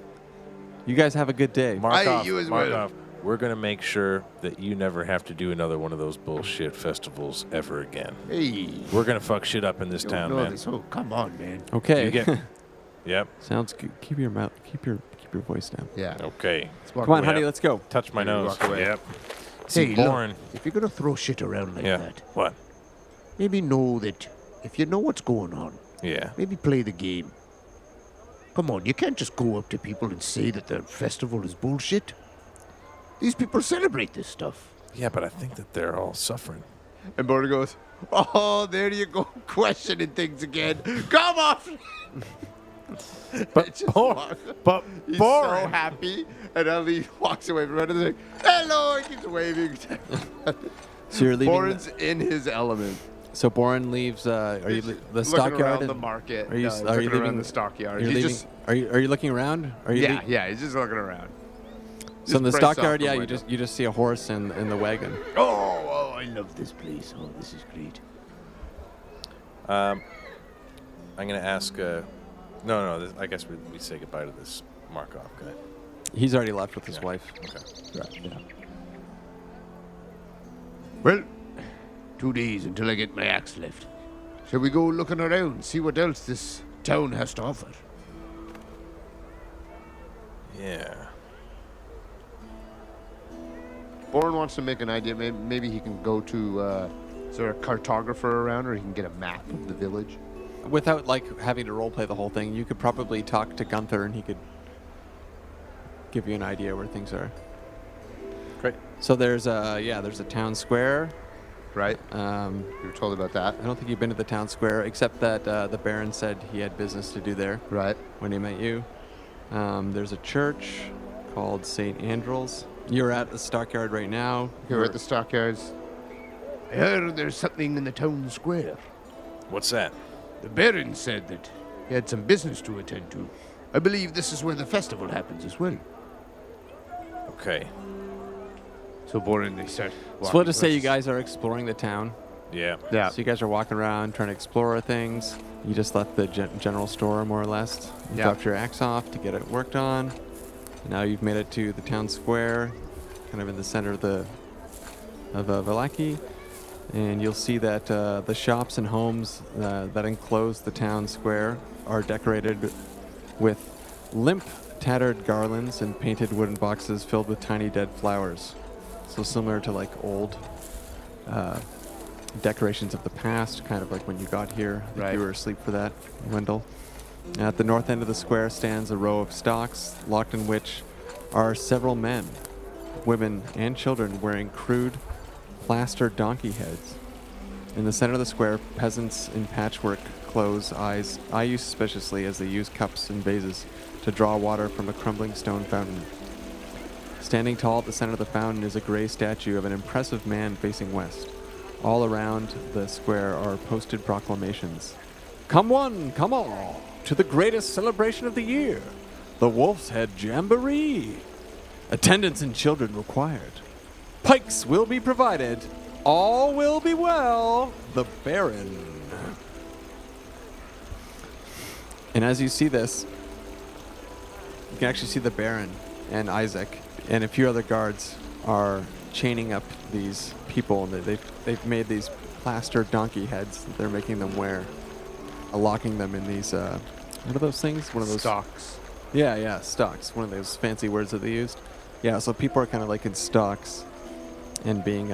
You guys have a good day. Aye, you as well. Markov, we're going to make sure that you never have to do another one of those bullshit festivals ever again. Hey, We're going to fuck shit up in this don't town, know man. this. Oh, come on, man. Okay. You get- Yep. Sounds good. Keep your mouth. Keep your voice down. Yeah. Okay. Walk Come on, away. honey. Let's go. Touch my You nose. walk away. Yep. Hey, See, look, Bourne. if you're gonna throw shit around like Yeah. that, What? maybe know that if you know what's going on, Yeah. maybe play the game. Come on, you can't just go up to people and say that their festival is bullshit. These people celebrate this stuff. Yeah, but I think that they're all suffering. And Border goes, oh, there you go, questioning things again. Come off. But Just Bourne. walk- But He's Bourne. so happy. And Ali walks away from it and is like, hello, and keeps waving. So you're leaving. Boren's in his element. So Boren leaves. Are you the Looking stockyard? around and- the market. Are you? No, he's are you looking around leaving the stockyard? You're He's leaving, just, Are you looking around? Are you? yeah, he's just looking around. So in the Just brace off stockyard, the yeah, window. you just see a horse in the wagon. Oh, I love this place. Oh, this is great. I'm going to ask. No. I guess we say goodbye to this Markov guy. He's already left with his wife. Okay. Right. Yeah. Well, 2 days until I get my axe left. Shall we go looking around, see what else this town has to offer? Yeah. Boren wants to make an idea. Maybe he can go to. Is there a cartographer around, or he can get a map of the village? Without like having to roleplay the whole thing, you could probably talk to Gunther and he could give you an idea where things are. Great. So there's a town square. Right. You You were told about that. I don't think you've been to the town square, except that the Baron said he had business to do there Right. when he met you. There's a church called St. Andrew's. You're at the stockyard right now. Here at the stockyards. I heard there's something in the town square. What's that? The Baron said that he had some business to attend to. I believe this is where the festival happens as well. Okay. So Boren, they start. So we'll just say you guys are exploring the town. Yeah. Yeah. So you guys are walking around trying to explore things. You just left the general store, more or less. You Yeah. dropped your axe off to get it worked on. Now you've made it to the town square, kind of in the center of Vallaki. And you'll see that the shops and homes that enclose the town square are decorated with limp, tattered garlands and painted wooden boxes filled with tiny dead flowers. So similar to like old decorations of the past, kind of like when you got here. I think Right. you were asleep for that, Wendell. At the north end of the square stands a row of stocks, locked in which are several men, women, and children wearing crude, plastered donkey heads. In the center of the square, peasants in patchwork clothes eye you suspiciously as they use cups and vases to draw water from a crumbling stone fountain. Standing tall at the center of the fountain is a gray statue of an impressive man facing west. All around the square are posted proclamations. Come one, come all, to the greatest celebration of the year, the Wolf's Head Jamboree. Attendants and children required. Pikes will be provided. All will be well. The Baron. And as you see this, you can actually see the Baron and Isaac and a few other guards are chaining up these people, and they've made these plaster donkey heads that they're making them wear, locking them in these what are those things? One of those Stocks. Yeah, stocks. One of those fancy words that they used. Yeah, so people are kind of like in stocks and being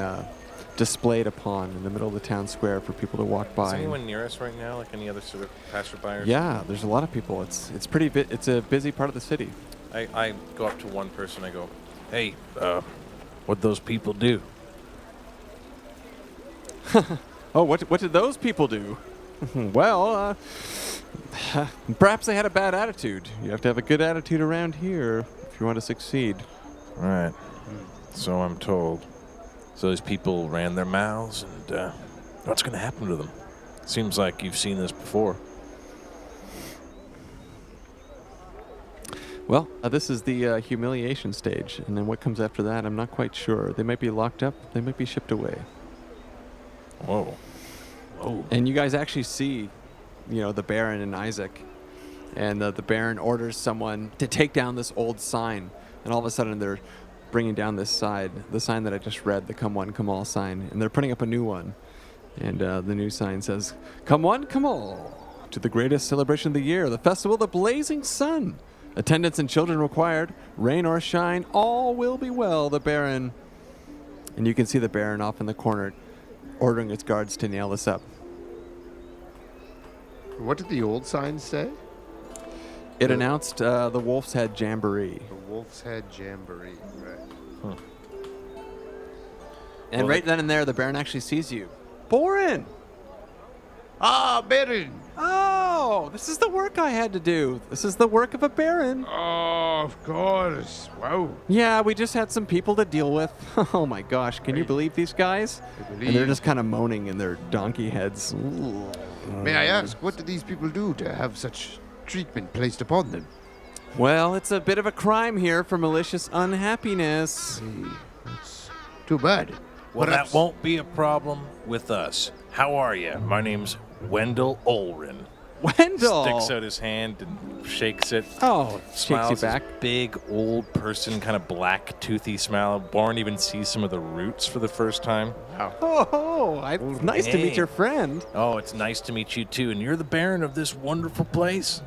displayed upon in the middle of the town square for people to walk by. Is anyone near us right now? Like any other sort of passerby or Yeah, there's a lot of people. It's it's a busy part of the city. I go up to one person. I go, hey, what'd those people do? Oh, what did those people do? Well, perhaps they had a bad attitude. You have to have a good attitude around here if you want to succeed. All right. So I'm told. So these people ran their mouths, and what's going to happen to them? Seems like you've seen this before. Well, this is the humiliation stage, and then what comes after that, I'm not quite sure. They might be locked up. They might be shipped away. Whoa. And you guys actually see, the Baron and Isaac, and the Baron orders someone to take down this old sign, and all of a sudden they're bringing down the sign that I just read, the "Come One, Come All" sign, and they're putting up a new one, and the new sign says, "Come one, come all, to the greatest celebration of the year, the festival of the blazing sun. Attendants and children required, rain or shine, all will be well, the Baron." And you can see the Baron off in the corner ordering his guards to nail this up. What did the old sign say? It announced the Wolf's Head Jamboree. The Wolf's Head Jamboree. Right. And Well, right then and there, the Baron actually sees you. Boren! Ah, Baron! Oh, this is the work I had to do. This is the work of a Baron. Oh, of course. Wow. Yeah, we just had some people to deal with. Oh my gosh, can you believe these guys? And they're just kind of moaning in their donkey heads. Ooh. May I ask, what do these people do to have such treatment placed upon them? Well, it's a bit of a crime here for malicious unhappiness. That's too bad. Well, Perhaps- that won't be a problem with us. How are you? My name's Wendell Olrin. Wendell! Sticks out his hand and shakes it. Oh, shakes Smiles you his back. big old person, kind of black, toothy smile. Bourne even sees some of the roots for the first time. It's nice to meet Hey. your friend. Oh, it's nice to meet you too. And you're the Baron of this wonderful place?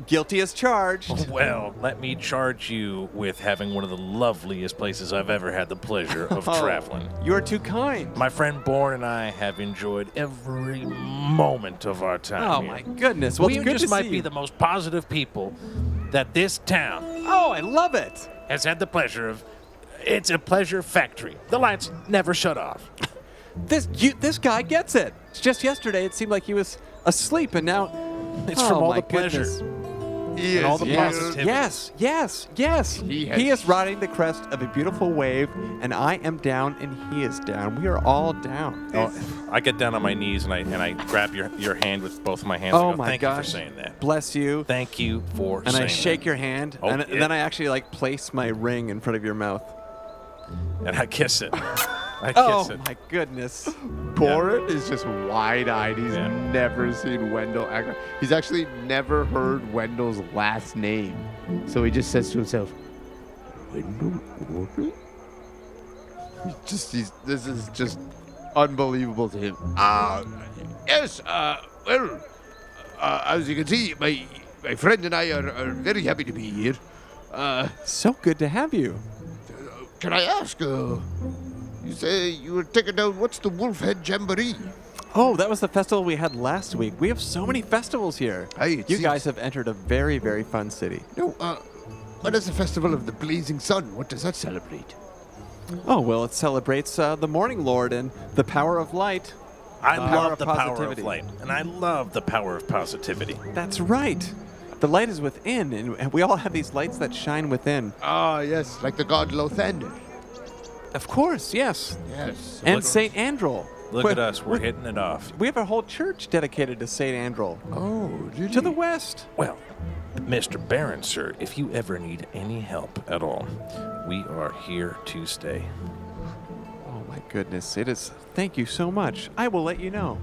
Guilty as charged. Well, let me charge you with having one of the loveliest places I've ever had the pleasure of traveling. You are too kind. My friend Bourne and I have enjoyed every moment of our time Oh here. my goodness. Well, We it's good just to might see be you. the most positive people that this town Oh, I love it. has had the pleasure of. It's a pleasure factory. The lights never shut off. This guy gets it. Just yesterday, it seemed like he was asleep, and now It's from all my the pleasure. goodness. He And all is the here. positivity. Yes. He He has- is riding the crest of a beautiful wave, and I am down, and he is down. We are all down. Oh, I get down on my knees and I grab your hand with both of my hands. Oh I go, my Thank gosh. you for saying that. Bless you. Thank you for And saying I shake that. your hand, Oh, and yeah. then I actually like place my ring in front of your mouth. And I kiss it. I Oh kiss it. my goodness. Boren is just wide-eyed. He's Yeah. never seen Wendell act. He's actually never heard Wendell's last name. So he just says to himself, Wendell Warren? This is just unbelievable to him. Yes, well, as you can see, my friend and I are very happy to be here. So good to have you. Can I ask, you say you were taking down, what's the Wolf Head Jamboree? Oh, that was the festival we had last week. We have so many festivals here. Hey, it You seems- guys have entered a very, very fun city. No, what is the Festival of the Blazing Sun? What does that celebrate? Oh, well, it celebrates the Morning Lord and the power of light. I power love of the power of positivity. light. And I love the power of positivity. That's right. The light is within, and we all have these lights that shine within. Ah, yes, Like the god Lothander. Of course, yes. Yes. And St. Andrel. Look at us. We're hitting it off. We have a whole church dedicated to St. Andrel. Oh, did To the west. Well, Mr. Baron, sir, if you ever need any help at all, we are here to stay. Oh my goodness. It is. Thank you so much. I will let you know.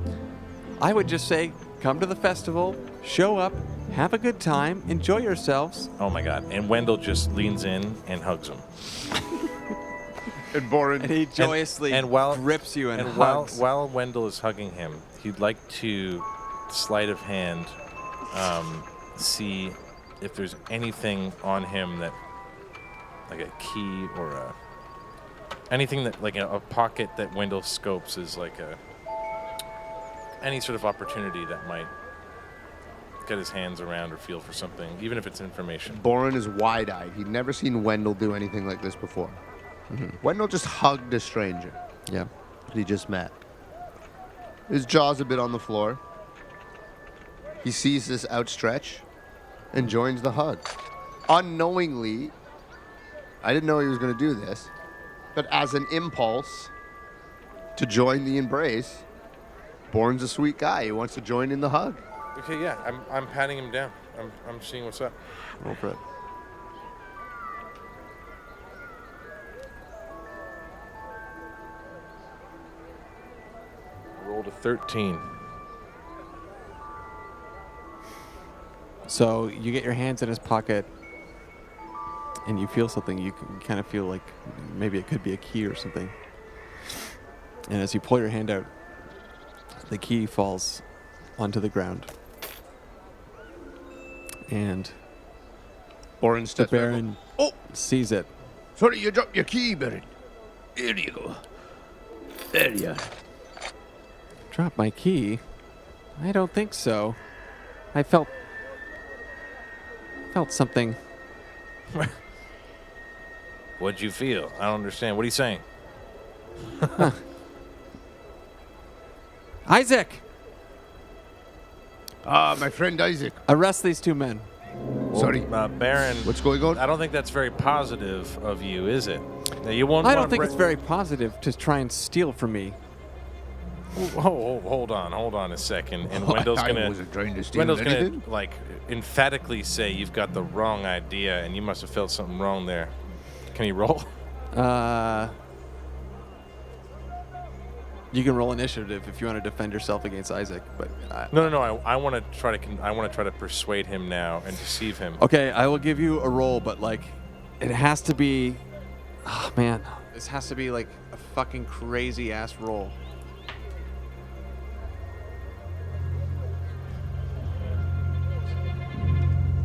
I would just say, come to the festival, show up, have a good time, enjoy yourselves. Oh my God. And Wendell just leans in and hugs him. And Boren, And he joyously and while- grips you and, And hugs. while Wendell is hugging him, he'd like to, sleight of hand, see if there's anything on him that, like a key or anything that, like a pocket that Wendell scopes is like any sort of opportunity that might get his hands around or feel for something, even if it's information. Boren is wide-eyed. He'd never seen Wendell do anything like this before. Wendell just hugged a stranger Yeah. that he just met. His jaw's a bit on the floor. He sees this outstretch and joins the hug. Unknowingly, I didn't know he was going to do this, but as an impulse to join the embrace, Bourne's a sweet guy. He wants to join in the hug. Okay, yeah, I'm patting him down. I'm seeing what's up. Roll for it. Rolled a 13. So you get your hands in his pocket and you feel something. You kind of feel like maybe it could be a key or something. And as you pull your hand out, the key falls onto the ground. And Boren the steps back. Baron sees it. Sorry, you dropped your key, Baron. Here you go. There you are. Drop my key? I don't think so. I felt something. What'd you feel? I don't understand. What are you saying? Isaac, My friend Isaac. arrest these two men. Sorry. Baron, What's going on? I don't think that's very positive of you, is it? Now, you won't I don't want think it's very positive to try and steal from me. hold on a second. And Wendell's I gonna wasn't trying to steal Wendell's anything. gonna like emphatically say you've got the wrong idea and you must have felt something wrong there. Can you roll? You can roll initiative if you want to defend yourself against Isaac, but No. I want to try to persuade him now and deceive him. okay, I will give you a roll, but like, it has to be. Oh man, this has to be like a fucking crazy ass roll.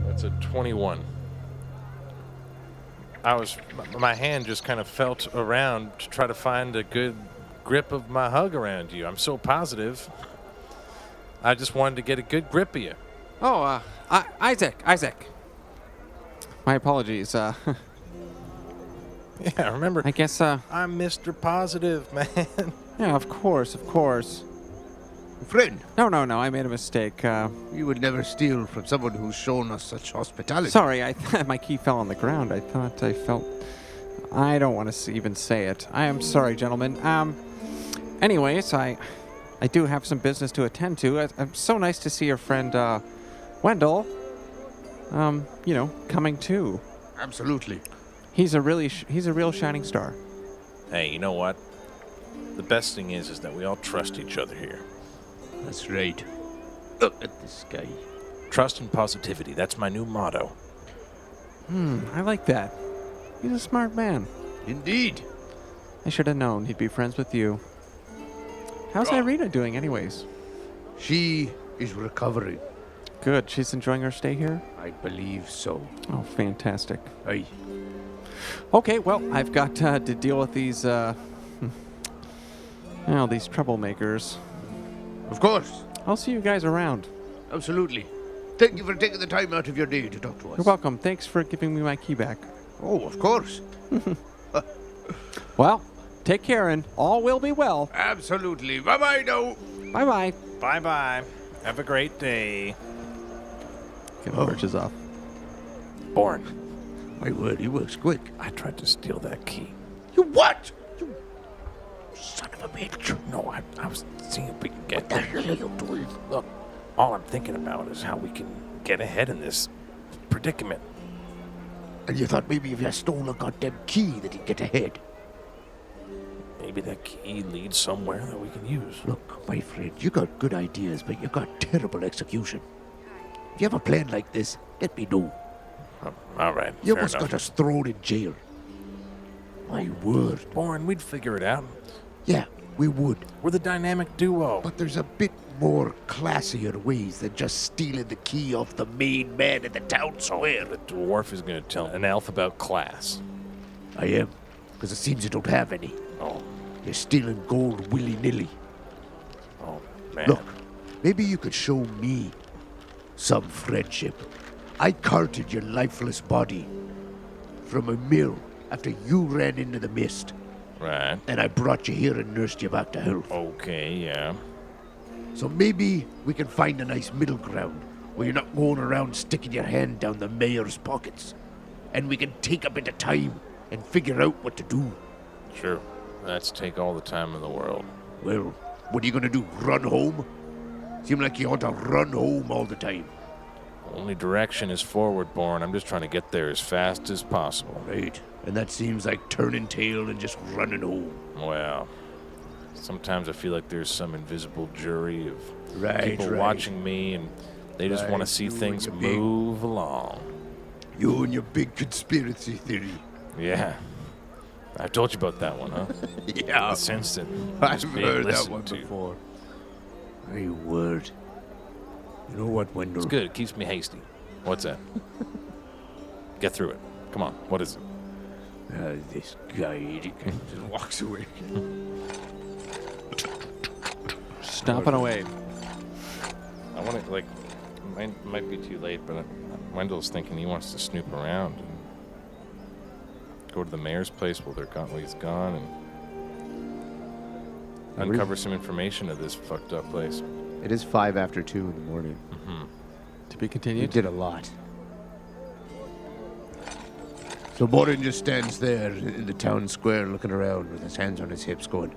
That's a 21. My hand just kind of felt around to try to find a good grip of my hug around you. I'm so positive. I just wanted to get a good grip of you. Oh, Isaac. My apologies. Yeah, remember? I guess. I'm Mr. Positive, man. Yeah, of course. Friend, No. I made a mistake. you would never steal from someone who's shown us such hospitality. Sorry, my key fell on the ground. I don't want to even say it. I am sorry, gentlemen. Anyways, I do have some business to attend to. It's so nice to see your friend, Wendell, coming too. Absolutely. He's a real shining star. Hey, you know what? The best thing is that we all trust each other here. That's right. Look at this guy. Trust and positivity. That's my new motto. I like that. He's a smart man. Indeed. I should have known he'd be friends with you. How's Irina doing anyways? She is recovering. Good. She's enjoying her stay here? I believe so. Oh, fantastic. Aye. Okay, well, I've got to deal with these, these troublemakers. Of course. I'll see you guys around. Absolutely. Thank you for taking the time out of your day to talk to us. You're welcome. Thanks for giving me my key back. Oh, of course. Well, take care and all will be well. Absolutely. Bye-bye now. Bye-bye. Bye-bye. Have a great day. Kind of lurches off. Born. My word, he works quick. I tried to steal that key. You what? You son of a bitch. No, I was seeing if we can get... What the hell are you doing? Look, all I'm thinking about is how we can get ahead in this predicament. And you thought maybe if you stole a goddamn key that you'd get ahead. Maybe that key leads somewhere that we can use. Look, my friend, you got good ideas, but you got terrible execution. If you have a plan like this, let me know. All right, You fair almost enough. got us thrown in jail. My word. Born, we'd figure it out. Yeah, we would. We're the dynamic duo. But there's a bit more classier ways than just stealing the key off the main man in the town square. The dwarf is going to tell an elf about class. I am, because it seems you don't have any. Oh, You're stealing gold willy-nilly. oh, man. Look, maybe you could show me some friendship. I carted your lifeless body from a mill after you ran into the mist, Right. and I brought you here and nursed you back to health. Okay, yeah. So maybe we can find a nice middle ground where you're not going around sticking your hand down the mayor's pockets, and we can take a bit of time and figure out what to do. Sure. Let's take all the time in the world. Well, what are you gonna do? Run home? Seem like you want to run home all the time. Only direction is forward, Born. I'm just trying to get there as fast as possible. Right. And that seems like turning tail and just running home. Well, sometimes I feel like there's some invisible jury of Right, people right. watching me, and they just want Right, to see you and things your big- move along. You and your big conspiracy theory. Yeah. I told you about that one, huh? Yeah. I sensed it. I've It's being heard that listened one to. before. My word. You know what, Wendell? It's good. It keeps me hasty. What's that? Get through it. Come on. What is it? This guy he just walks away. Stomping away. I want to, like, might be too late, but Wendell's thinking he wants to snoop around and go to the mayor's place while he's gone and uncover some information of this fucked up place. It is 5 after 2 in the morning. To be You continued. did a lot. So Borin just stands there in the town square looking around with his hands on his hips going,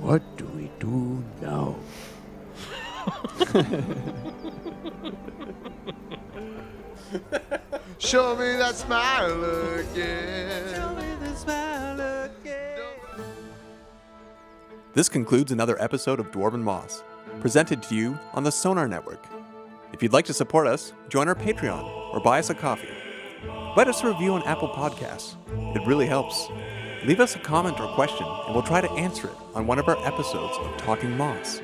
what do we do now? Show me that smile again. This concludes another episode of Dwarven Moss, presented to you on the Sonar Network. If you'd like to support us, join our Patreon or buy us a coffee. Write us a review on Apple Podcasts. It really helps. Leave us a comment or question, and we'll try to answer it on one of our episodes of Talking Moss.